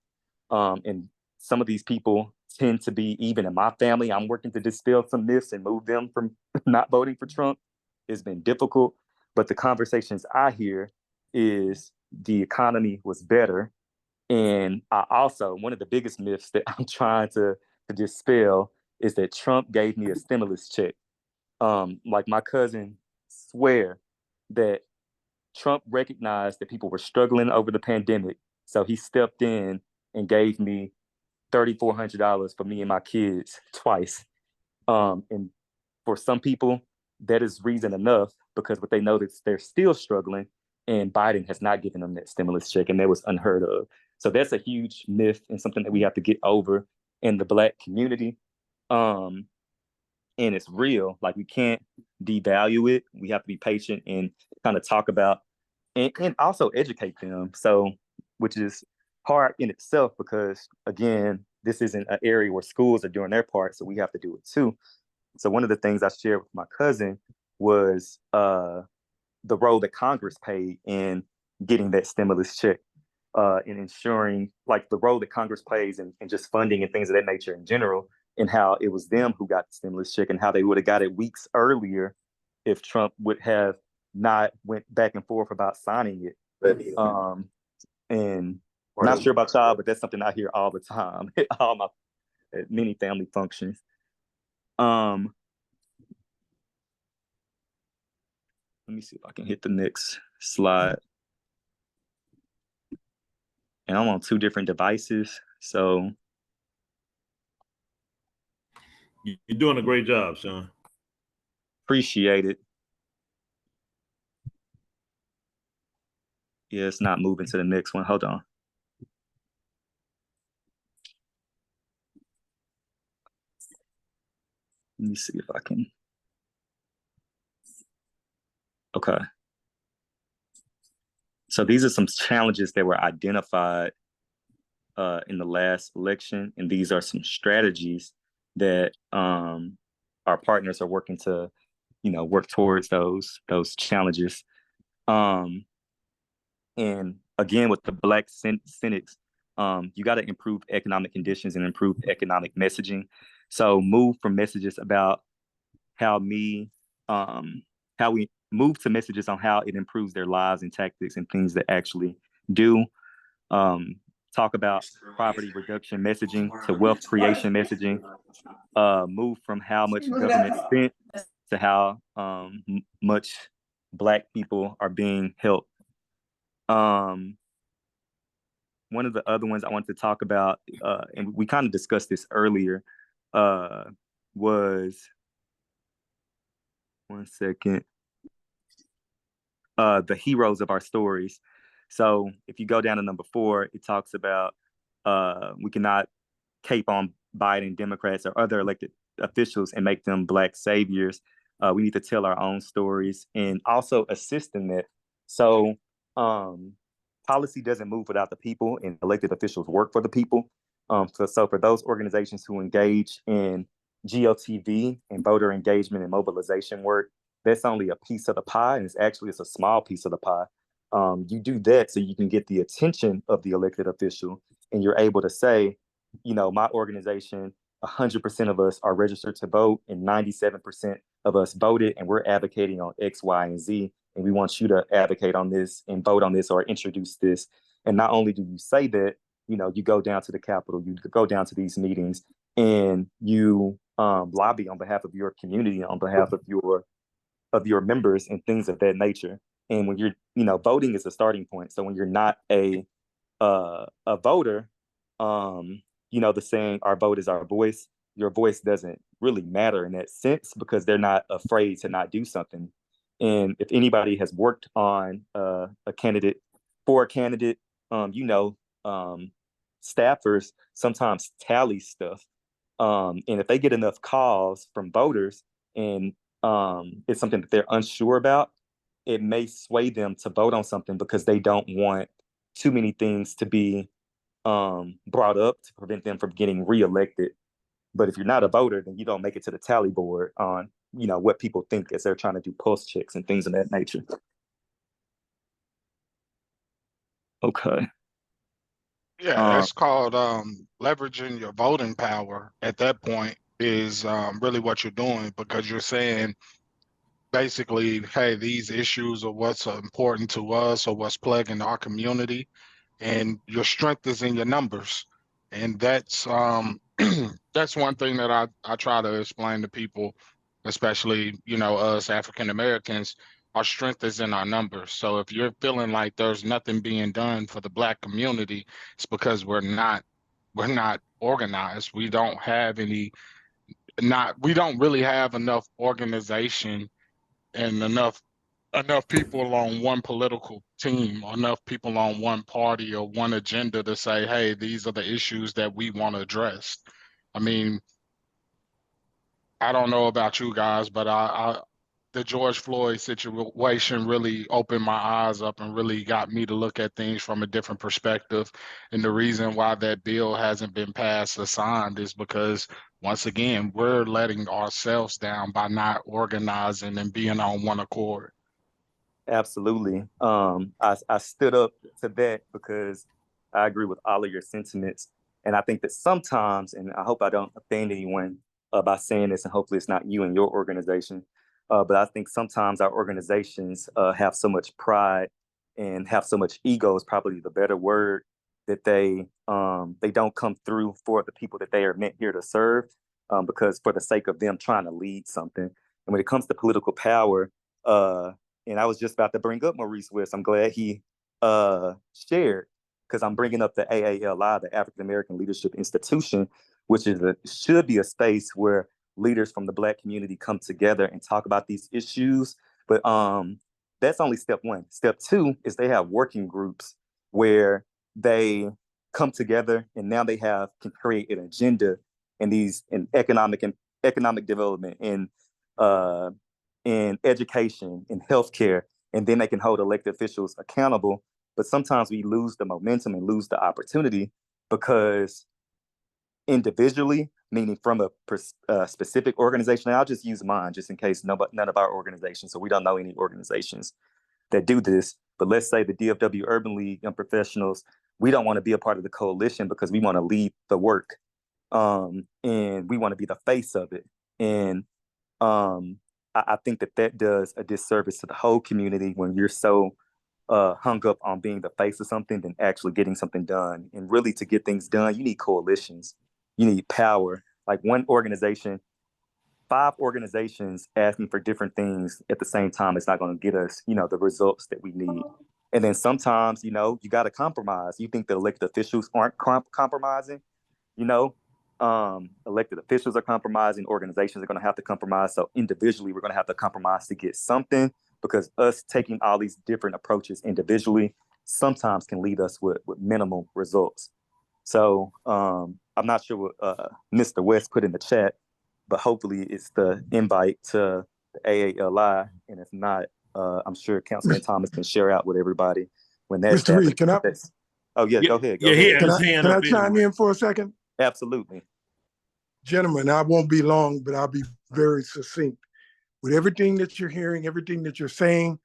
And some of these people tend to be, even in my family, I'm working to dispel some myths and move them from not voting for Trump. It's been difficult, but the conversations I hear is the economy was better. And I also, one of the biggest myths that I'm trying to dispel is that Trump gave me a stimulus check. Like my cousin swear that Trump recognized that people were struggling over the pandemic. So he stepped in and gave me $3,400 for me and my kids twice. And for some people, that is reason enough, because what they know that they're still struggling, and Biden has not given them that stimulus check, and that was unheard of. So that's a huge myth and something that we have to get over in the Black community. And it's real. Like, we can't devalue it. We have to be patient and kind of talk about and also educate them. So, which is hard in itself because, again, this isn't an area where schools are doing their part, so we have to do it too. So one of the things I shared with my cousin was the role that Congress played in getting that stimulus check, in ensuring, like, the role that Congress plays in just funding and things of that nature in general, and how it was them who got the stimulus check and how they would have got it weeks earlier if Trump would have not went back and forth about signing it. And I'm not sure about y'all, but that's something I hear all the time at all my at many family functions. Let me see if I can hit the next slide. And I'm on 2 different devices, so you're doing a great job, Sean. Appreciate it. Yeah, it's not moving to the next one. Hold on. Let me see if I can. Okay. So these are some challenges that were identified in the last election, and these are some strategies that our partners are working to, work towards those challenges. And again, with the Black Senates, you got to improve economic conditions and improve economic messaging. So move from messages about how we move to messages on how it improves their lives and tactics and things that actually do. Talk about poverty reduction messaging to wealth creation messaging. Move from how much government spent to how much Black people are being helped. One of the other ones I wanted to talk about, and we kind of discussed this earlier, was, one second, the heroes of our stories. So if you go down to number 4, it talks about we cannot cape on Biden, Democrats, or other elected officials and make them Black saviors. We need to tell our own stories and also assist in that. So policy doesn't move without the people, and elected officials work for the people. So for those organizations who engage in GOTV and voter engagement and mobilization work, that's only a piece of the pie, and it's a small piece of the pie. You do that so you can get the attention of the elected official, and you're able to say, my organization, 100% of us are registered to vote, and 97% of us voted, and we're advocating on X, Y, and Z, and we want you to advocate on this and vote on this or introduce this. And not only do you say that, you go down to the Capitol, you go down to these meetings, and you lobby on behalf of your community, on behalf of your members and things of that nature. And when you're, voting is a starting point. So when you're not a voter, the saying, our vote is our voice, your voice doesn't really matter in that sense because they're not afraid to not do something. And if anybody has worked on a candidate, staffers sometimes tally stuff. And if they get enough calls from voters and it's something that they're unsure about, it may sway them to vote on something because they don't want too many things to be brought up to prevent them from getting reelected. But if you're not a voter, then you don't make it to the tally board on, what people think as they're trying to do pulse checks and things of that nature. Okay. Yeah, that's called leveraging your voting power. At that point is really what you're doing, because you're saying basically, hey, these issues are what's important to us or what's plaguing our community, and your strength is in your numbers. And that's that's one thing that I try to explain to people, especially, us African Americans. Our strength is in our numbers. So if you're feeling like there's nothing being done for the Black community, it's because we're not organized. We don't have we don't really have enough organization and enough people on one political team, or enough people on one party or one agenda to say, hey, these are the issues that we want to address. I mean, I don't know about you guys, but the George Floyd situation really opened my eyes up and really got me to look at things from a different perspective. And the reason why that bill hasn't been passed or signed is because, once again, we're letting ourselves down by not organizing and being on one accord. Absolutely. I stood up to that because I agree with all of your sentiments. And I think that sometimes, and I hope I don't offend anyone by saying this, and hopefully it's not you and your organization, but I think sometimes our organizations have so much pride and have so much ego is probably the better word, that they don't come through for the people that they are meant here to serve, because for the sake of them trying to lead something. And when it comes to political power, and I was just about to bring up Maurice West. I'm glad he shared, because I'm bringing up the AALI, the African American Leadership Institution, which should be a space where leaders from the Black community come together and talk about these issues. But that's only step one. Step two is they have working groups where they come together, and now they can create an agenda in economic development, in education, in healthcare, and then they can hold elected officials accountable. But sometimes we lose the momentum and lose the opportunity because individually, meaning from a specific organization, and I'll just use mine just in case none of our organizations, so we don't know any organizations that do this, but let's say the DFW Urban League Young Professionals, we don't want to be a part of the coalition because we want to lead the work, and we want to be the face of it. And I think that does a disservice to the whole community when you're so hung up on being the face of something than actually getting something done. And really, to get things done, you need coalitions. You need power. Like one organization, 5 organizations asking for different things at the same time, it's not going to get us, the results that we need. And then sometimes, you got to compromise. You think the elected officials aren't compromising, elected officials are compromising, organizations are going to have to compromise. So individually, we're going to have to compromise to get something, because us taking all these different approaches individually sometimes can lead us with minimal results. So I'm not sure what Mr. West put in the chat, but hopefully it's the invite to the AALI. And if not, I'm sure Councilman Thomas can share out with everybody when that's Mr. Reed, can I? Oh, yeah, go ahead. Can I chime in for a second? Absolutely. Gentlemen, I won't be long, but I'll be very succinct. With everything that you're hearing, everything that you're saying,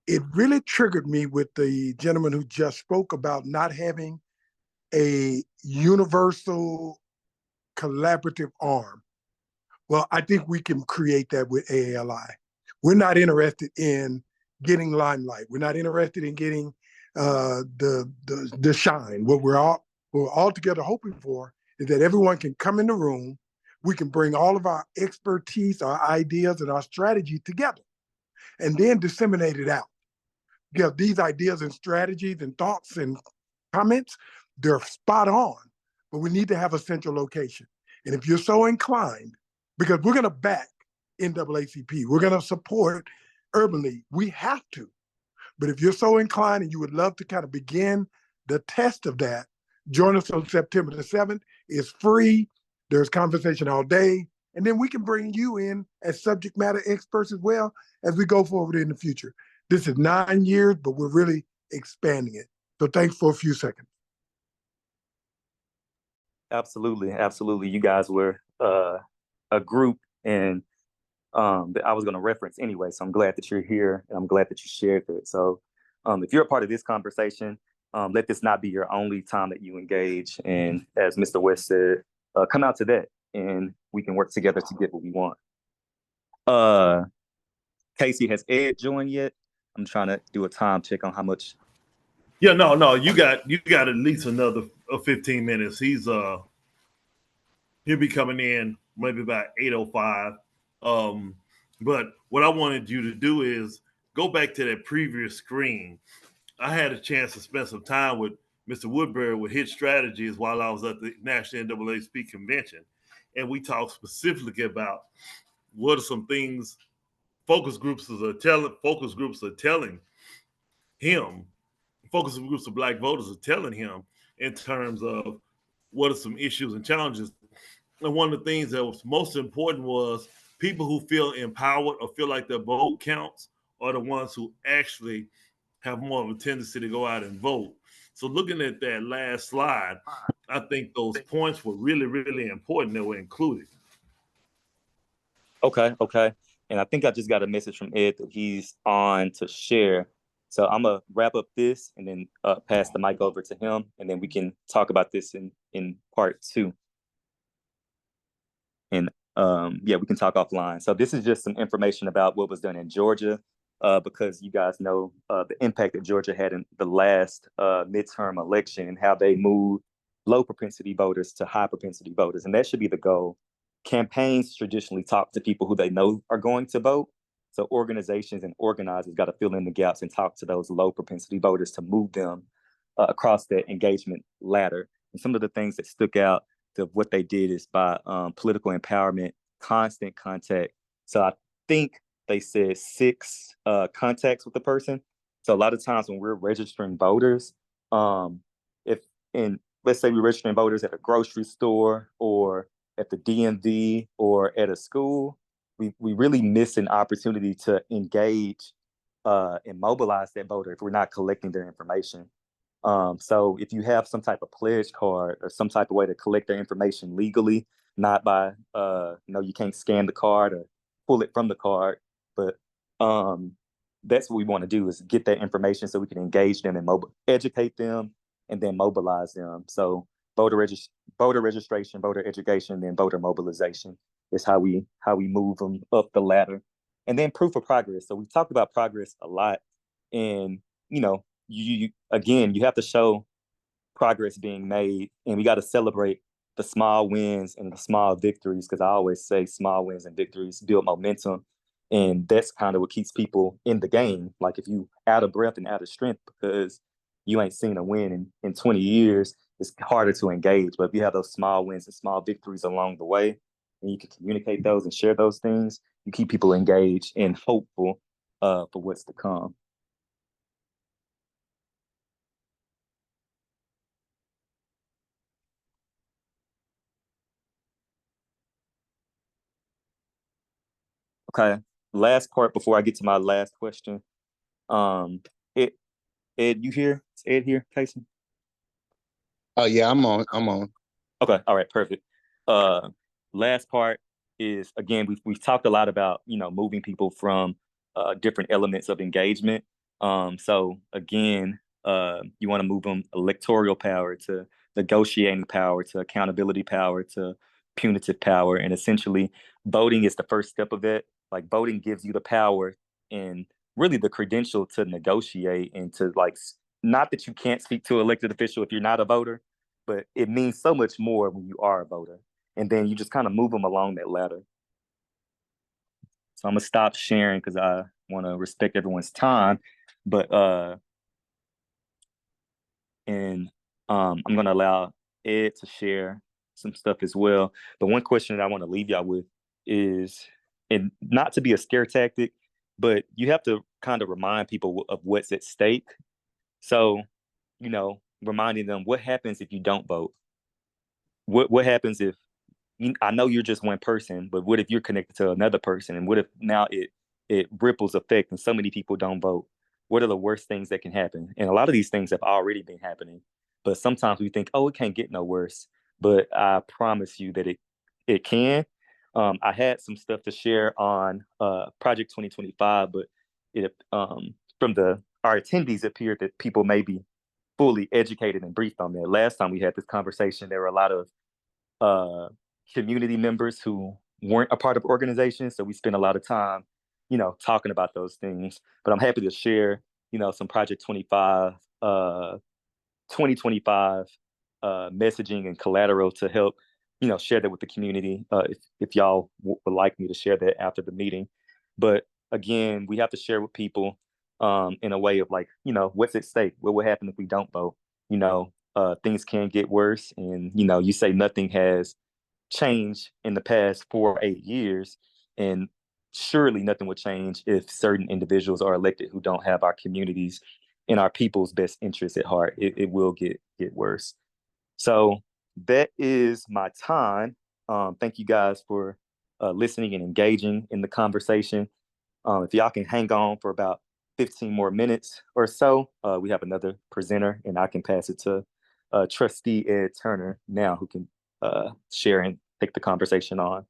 it really triggered me with the gentleman who just spoke about not having a universal collaborative arm. Well, I think we can create that with AALI. We're not interested in getting limelight. We're not interested in getting the shine. What we're all together hoping for is that everyone can come in the room. We can bring all of our expertise, our ideas, and our strategy together, and then disseminate it out. Because these ideas and strategies and thoughts and comments, they're spot on, but we need to have a central location. And if you're so inclined, because we're going to back NAACP, we're going to support Urban League, we have to. But if you're so inclined and you would love to kind of begin the test of that, join us on September the 7th. It's free. There's conversation all day. And then we can bring you in as subject matter experts as well as we go forward in the future. This is 9 years, but we're really expanding it. So thanks for a few seconds. Absolutely. Absolutely. You guys were a group and that I was going to reference anyway. So I'm glad that you're here and I'm glad that you shared that. So if you're a part of this conversation, let this not be your only time that you engage. And as Mr. West said, come out to that and we can work together to get what we want. Casey, has Ed joined yet? I'm trying to do a time check on how much. Yeah, no, you got at least another 15 minutes. He'll be coming in maybe about 8:05. But what I wanted you to do is go back to that previous screen. I had a chance to spend some time with Mr. Woodbury with Hit Strategies while I was at the National NAACP convention. And we talked specifically about what are some things focus groups are telling him, focus groups of Black voters are telling him in terms of what are some issues and challenges. And one of the things that was most important was people who feel empowered or feel like their vote counts are the ones who actually have more of a tendency to go out and vote. So looking at that last slide, I think those points were really, really important that were included. Okay, okay. And I think I just got a message from Ed that he's on to share. So I'm gonna wrap up this and then pass the mic over to him, and then we can talk about this in part 2. And yeah, we can talk offline. So this is just some information about what was done in Georgia, because you guys know the impact that Georgia had in the last midterm election and how they moved low propensity voters to high propensity voters. And that should be the goal. Campaigns traditionally talk to people who they know are going to vote. So organizations and organizers got to fill in the gaps and talk to those low propensity voters to move them across that engagement ladder. And some of the things that stuck out of what they did is by political empowerment, constant contact. So I think they said 6 contacts with the person. So a lot of times when we're registering voters, let's say we're registering voters at a grocery store or at the DMV or at a school, we really miss an opportunity to engage and mobilize that voter if we're not collecting their information. So if you have some type of pledge card or some type of way to collect their information legally, not by, you can't scan the card or pull it from the card, but that's what we want to do is get that information so we can engage them and educate them and then mobilize them. So voter registration, voter education, then voter mobilization is how we move them up the ladder. And then proof of progress. So we talked about progress a lot, and you have to show progress being made, and we got to celebrate the small wins and the small victories, because I always say small wins and victories build momentum, and that's kind of what keeps people in the game. Like if you out of breath and out of strength because you ain't seen a win in 20 years, it's harder to engage. But if you have those small wins and small victories along the way, and you can communicate those and share those things, you keep people engaged and hopeful for what's to come. Okay, last part before I get to my last question. Ed, you here? Is Ed here, Casey? Oh yeah, I'm on. Okay, all right, perfect. Last part is, again, we've talked a lot about moving people from different elements of engagement. So again, you want to move them electoral power to negotiating power to accountability power to punitive power, and essentially voting is the first step of it. Like voting gives you the power and really the credential to negotiate and to not that you can't speak to an elected official if you're not a voter, but it means so much more when you are a voter. And then you just kind of move them along that ladder. So I'm gonna stop sharing because I want to respect everyone's time, but I'm gonna allow Ed to share some stuff as well. But one question that I want to leave y'all with is, and not to be a scare tactic, but you have to kind of remind people of what's at stake. So, reminding them what happens if you don't vote. What happens if I know you're just one person, but what if you're connected to another person? And what if now it ripples effect and so many people don't vote? What are the worst things that can happen? And a lot of these things have already been happening, but sometimes we think, oh, it can't get no worse. But I promise you that it can. I had some stuff to share on Project 2025, but it from our attendees appeared that people may be fully educated and briefed on that. Last time we had this conversation, there were a lot of community members who weren't a part of organizations. So we spent a lot of time, talking about those things. But I'm happy to share, some Project 2025 messaging and collateral to help, share that with the community if y'all would like me to share that after the meeting. But again, we have to share with people in a way of what's at stake? What will happen if we don't vote? Things can get worse. And, you say nothing has changed in the past 4 or 8 years. And surely nothing will change if certain individuals are elected who don't have our communities and our people's best interests at heart. It will get worse. So that is my time. Thank you guys for listening and engaging in the conversation. If y'all can hang on for about 15 more minutes or so, we have another presenter, and I can pass it to Trustee Ed Turner now, who can share and take the conversation on.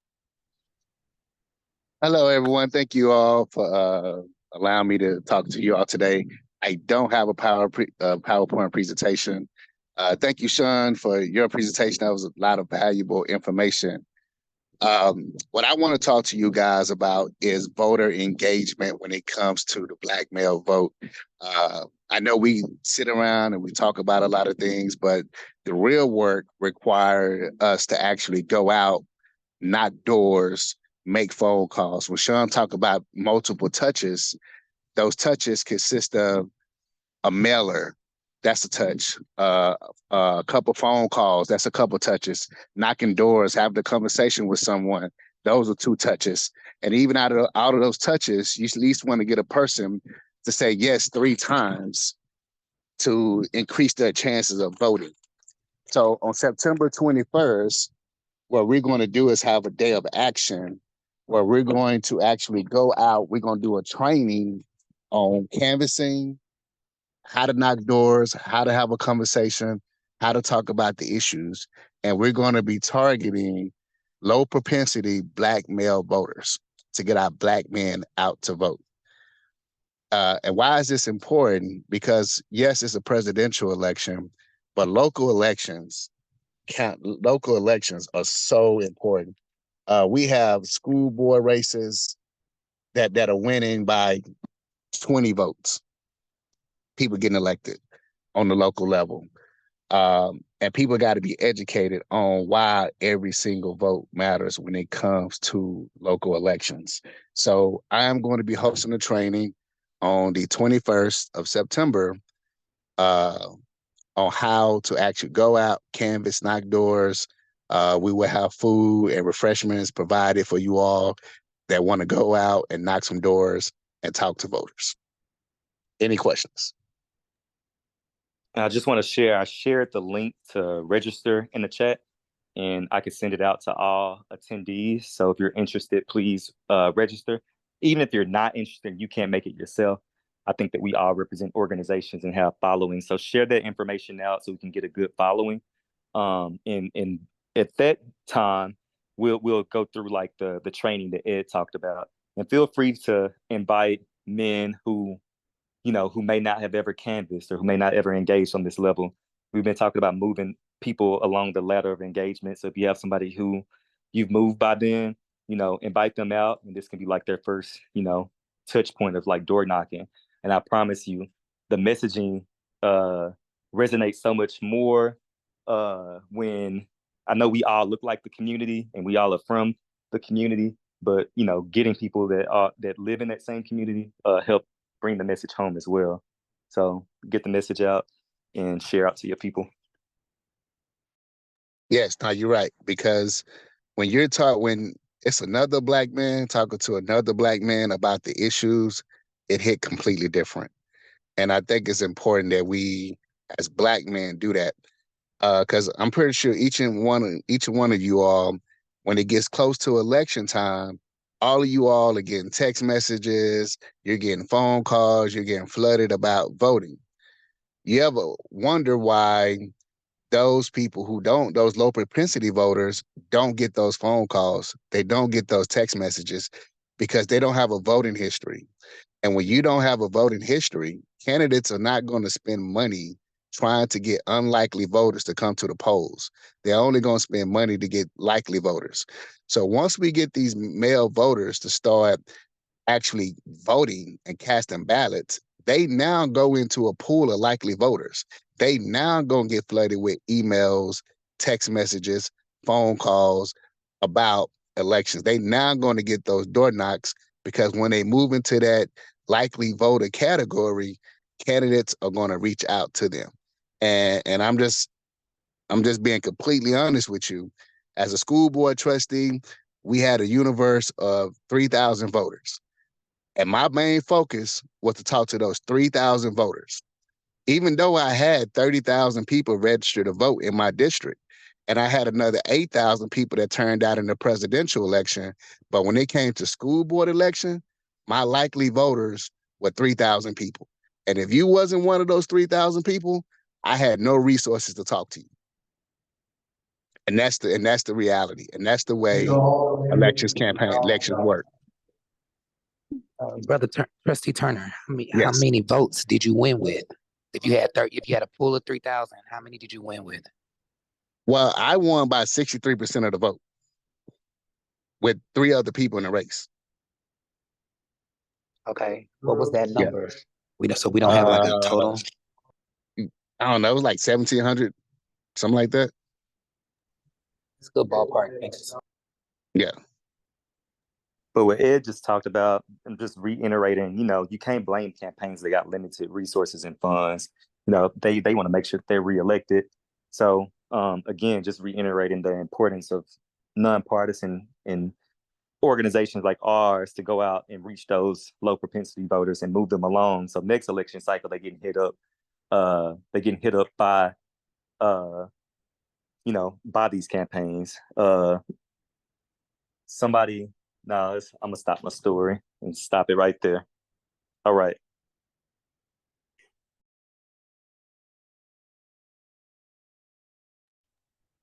Hello, everyone. Thank you all for allowing me to talk to you all today. I don't have a PowerPoint presentation. Thank you, Sean, for your presentation. That was a lot of valuable information. What I want to talk to you guys about is voter engagement when it comes to the Black male vote. I know we sit around and we talk about a lot of things, but the real work requires us to actually go out, knock doors, make phone calls. When Sean talked about multiple touches, those touches consist of a mailer, that's a touch, a couple phone calls, that's a couple touches, knocking doors, having a conversation with someone, those are 2 touches. And even out of those touches, you at least want to get a person to say yes 3 times to increase their chances of voting. So on September 21st, what we're going to do is have a day of action where we're going to actually go out. We're going to do a training on canvassing, how to knock doors, how to have a conversation, how to talk about the issues. And we're going to be targeting low propensity Black male voters to get our Black men out to vote. And why is this important? Because yes, it's a presidential election, but local elections are so important. We have school board races that are winning by 20 votes. People getting elected on the local level. And people got to be educated on why every single vote matters when it comes to local elections. So I am going to be hosting a training on the 21st of September on how to actually go out, canvass, knock doors. We will have food and refreshments provided for you all that want to go out and knock some doors and talk to voters. Any questions? I just want to share, I shared the link to register in the chat, and I can send it out to all attendees. So if you're interested, please register. Even if you're not interested and you can't make it yourself, I think that we all represent organizations and have following. So share that information out so we can get a good following. And at that time, we'll go through like the training that Ed talked about. And feel free to invite men who may not have ever canvassed or who may not ever engaged on this level. We've been talking about moving people along the ladder of engagement. So if you have somebody who you've moved by then, invite them out, and this can be like their first, touch point of like door knocking. And I promise you, the messaging resonates so much more when I know we all look like the community and we all are from the community, but getting people that live in that same community help bring the message home as well. So get the message out and share out to your people. Yes, no, you're right. Because when it's another Black man talking to another Black man about the issues, it hit completely different. And I think it's important that we, as Black men, do that. Because I'm pretty sure each and one of you all, when it gets close to election time, all of you all are getting text messages, you're getting phone calls, you're getting flooded about voting. You ever wonder why those people those low propensity voters don't get those phone calls, they don't get those text messages because they don't have a voting history. And when you don't have a voting history, candidates are not going to spend money trying to get unlikely voters to come to the polls. They're only going to spend money to get likely voters. So once we get these male voters to start actually voting and casting ballots, they now go into a pool of likely voters. They now going to get flooded with emails, text messages, phone calls about elections. They now going to get those door knocks because when they move into that likely voter category, candidates are going to reach out to them. And I'm just being completely honest with you. As a school board trustee, we had a universe of 3,000 voters. And my main focus was to talk to those 3,000 voters. Even though I had 30,000 people registered to vote in my district, And I had another 8,000 people that turned out in the presidential election. But when it came to school board election, my likely voters were 3,000 people. And if you wasn't one of those 3,000 people, I had no resources to talk to you. And that's the reality. And that's the way elections work. Brother Trustee Turner, how Yes. many votes did you win with? If you had a pool of 3,000, how many did you win with? Well, I won by 63% of the vote with 3 other people in the race. Okay, what was that Yeah. number? We don't have like a total. I don't know, it was like 1,700, something like that. It's a good ballpark. Thanks. Yeah. But what Ed just talked about, and just reiterating, you can't blame campaigns that got limited resources and funds. They want to make sure they're reelected. So again, just reiterating the importance of nonpartisan and organizations like ours to go out and reach those low propensity voters and move them along. So next election cycle, they're getting hit up by by these campaigns. I'm gonna stop my story and stop it right there. All right.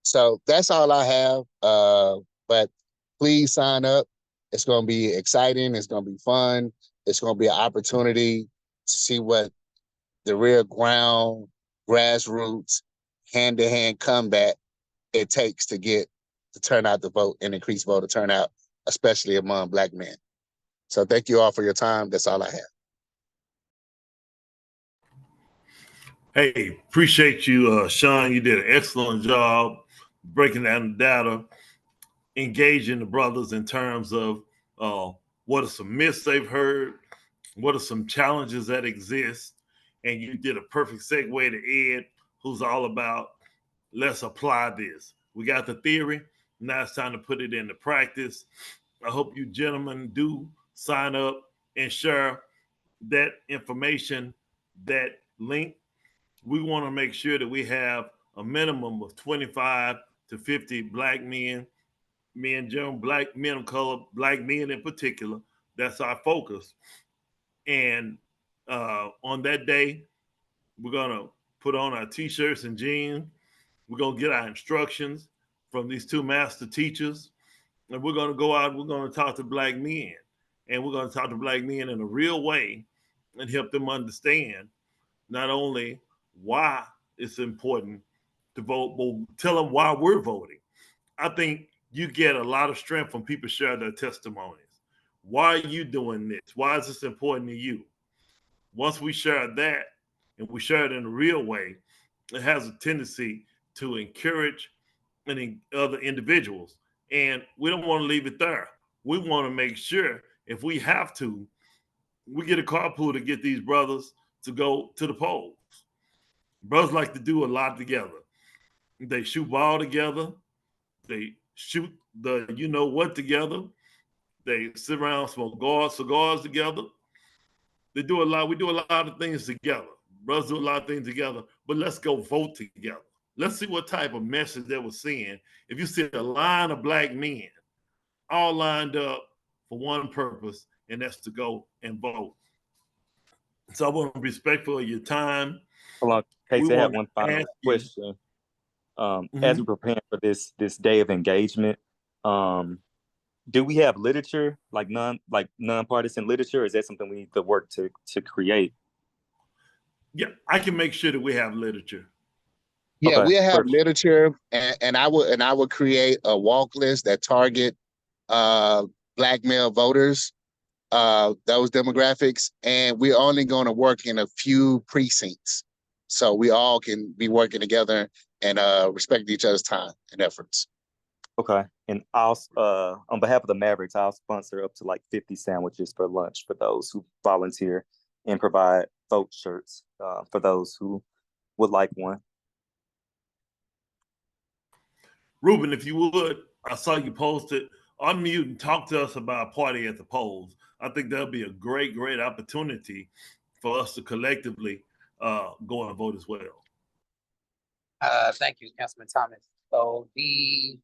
So that's all I have. But please sign up. It's going to be exciting. It's going to be fun. It's going to be an opportunity to see what the real ground, grassroots, hand-to-hand combat it takes to get to turn out the vote and increase voter turnout, especially among Black men. So thank you all for your time. That's all I have. Hey, appreciate you, Sean. You did an excellent job breaking down the data, engaging the brothers in terms of what are some myths they've heard, what are some challenges that exist, and you did a perfect segue to Ed, who's all about let's apply this. We got the theory, now it's time to put it into practice. I hope you gentlemen do sign up and share that information, that link. We want to make sure that we have a minimum of 25 to 50 Black men, Black men of color, Black men in particular. That's our focus. And on that day, we're going to put on our T-shirts and jeans. We're going to get our instructions from these 2 master teachers. And we're going to go out, we're going to talk to Black men. And we're going to talk to Black men in a real way and help them understand not only why it's important to vote, but tell them why we're voting. I think you get a lot of strength when people share their testimonies. Why are you doing this? Why is this important to you? Once we share that and we share it in a real way, it has a tendency to encourage other individuals. And we don't want to leave it there. We want to make sure if we have to, we get a carpool to get these brothers to go to the polls. Brothers like to do a lot together. They shoot ball together. They shoot the you know what together. They sit around, smoke cigars together. They do a lot. We do a lot of things together. Brothers do a lot of things together. But let's go vote together. Let's see what type of message they were seeing. If you see a line of Black men all lined up for one purpose, and that's to go and vote. So I want to be respectful of your time. Hold on, Casey, I have one final question. As we're preparing for this day of engagement, do we have literature, like nonpartisan literature, or is that something we need to work to create? Yeah, I can make sure that we have literature. Yeah, Okay, we have perfect. literature, and I would create a walk list that target Black male voters, those demographics, and we're only going to work in a few precincts, so we all can be working together and respect each other's time and efforts. Okay, and I'll on behalf of the Mavericks, I'll sponsor up to like 50 sandwiches for lunch for those who volunteer and provide vote shirts for those who would like one. Ruben, if you would, I saw you posted, unmute and talk to us about a party at the polls. I think that'll be a great opportunity for us to collectively go and vote as well. Thank you, Councilman Thomas. So the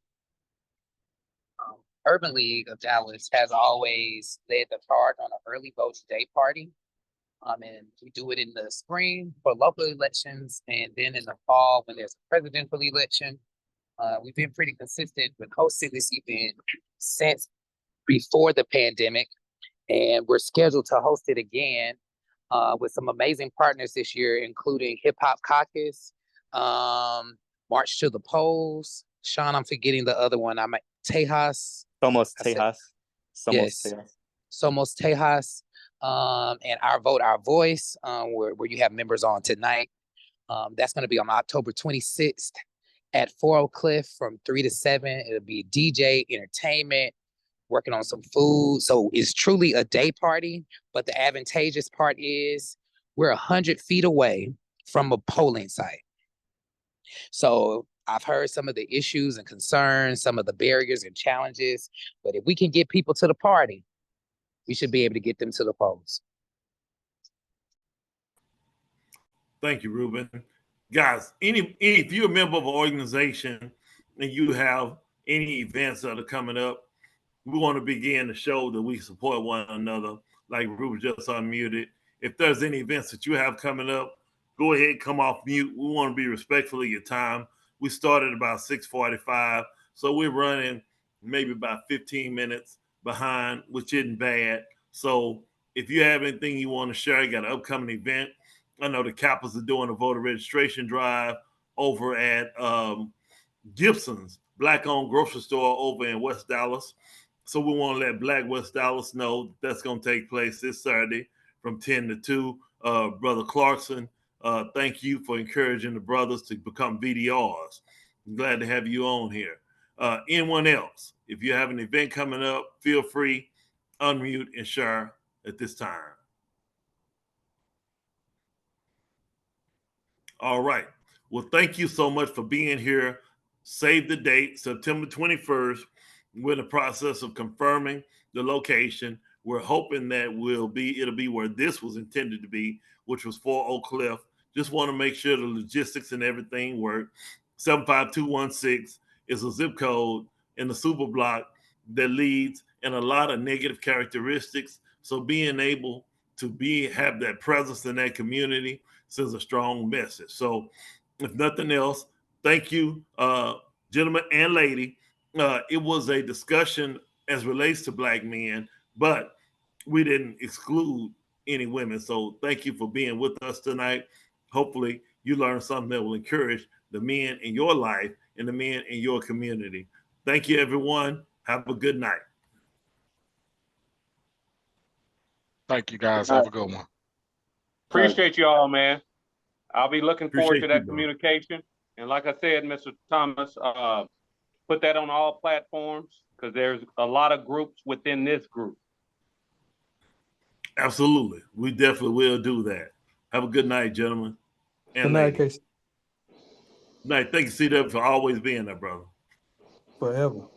Urban League of Dallas has always led the charge on an early vote day party. And we do it in the spring for local elections, and then in the fall when there's a presidential election. We've been pretty consistent with hosting this event since before the pandemic, and we're scheduled to host it again with some amazing partners this year, including Hip Hop Caucus, March to the Polls. Sean, I'm forgetting the other one. Tejas. Somos Tejas. Yes. Tejas. Somos Tejas. And Our Vote, Our Voice, where you have members on tonight. That's going to be on October 26th at 4 Oak Cliff from 3 to 7. It'll be DJ, entertainment, working on some food. So it's truly a day party, but the advantageous part is we're 100 feet away from a polling site. So I've heard some of the issues and concerns, some of the barriers and challenges, but if we can get people to the party, we should be able to get them to the polls. Thank you, Ruben. Guys, if you're a member of an organization and you have any events that are coming up, we want to begin to show that we support one another, like Ruben just unmuted. If there's any events that you have coming up, go ahead, come off mute. We want to be respectful of your time. We started about 6:45, so we're running maybe about 15 minutes behind, which isn't bad. So if you have anything you want to share, you got an upcoming event. I know the Kappas are doing a voter registration drive over at Gibson's, Black-owned grocery store over in West Dallas. So we want to let Black West Dallas know that's going to take place this Saturday from 10 to 2. Brother Clarkson, thank you for encouraging the brothers to become VDRs. I'm glad to have you on here. Anyone else, if you have an event coming up, feel free, unmute and share at this time. All right. Well, thank you so much for being here. Save the date, September 21st. We're in the process of confirming the location. We're hoping that it'll be where this was intended to be, which was 4 Oak Cliff. Just want to make sure the logistics and everything work. 75216 is a zip code in the super block that leads in a lot of negative characteristics. So being able to have that presence in that community sends a strong message. So if nothing else, thank you, gentlemen and lady. It was a discussion as relates to Black men, but we didn't exclude any women. So thank you for being with us tonight. Hopefully you learned something that will encourage the men in your life and the men in your community. Thank you, everyone. Have a good night. Thank you, guys. Have a good one. Appreciate you all, man. I'll be looking forward to that communication. And like I said, Mr. Thomas, put that on all platforms because there's a lot of groups within this group. Absolutely. We definitely will do that. Have a good night, gentlemen. And good night, Casey. Good night. Thank you, CW, for always being there, brother. Forever.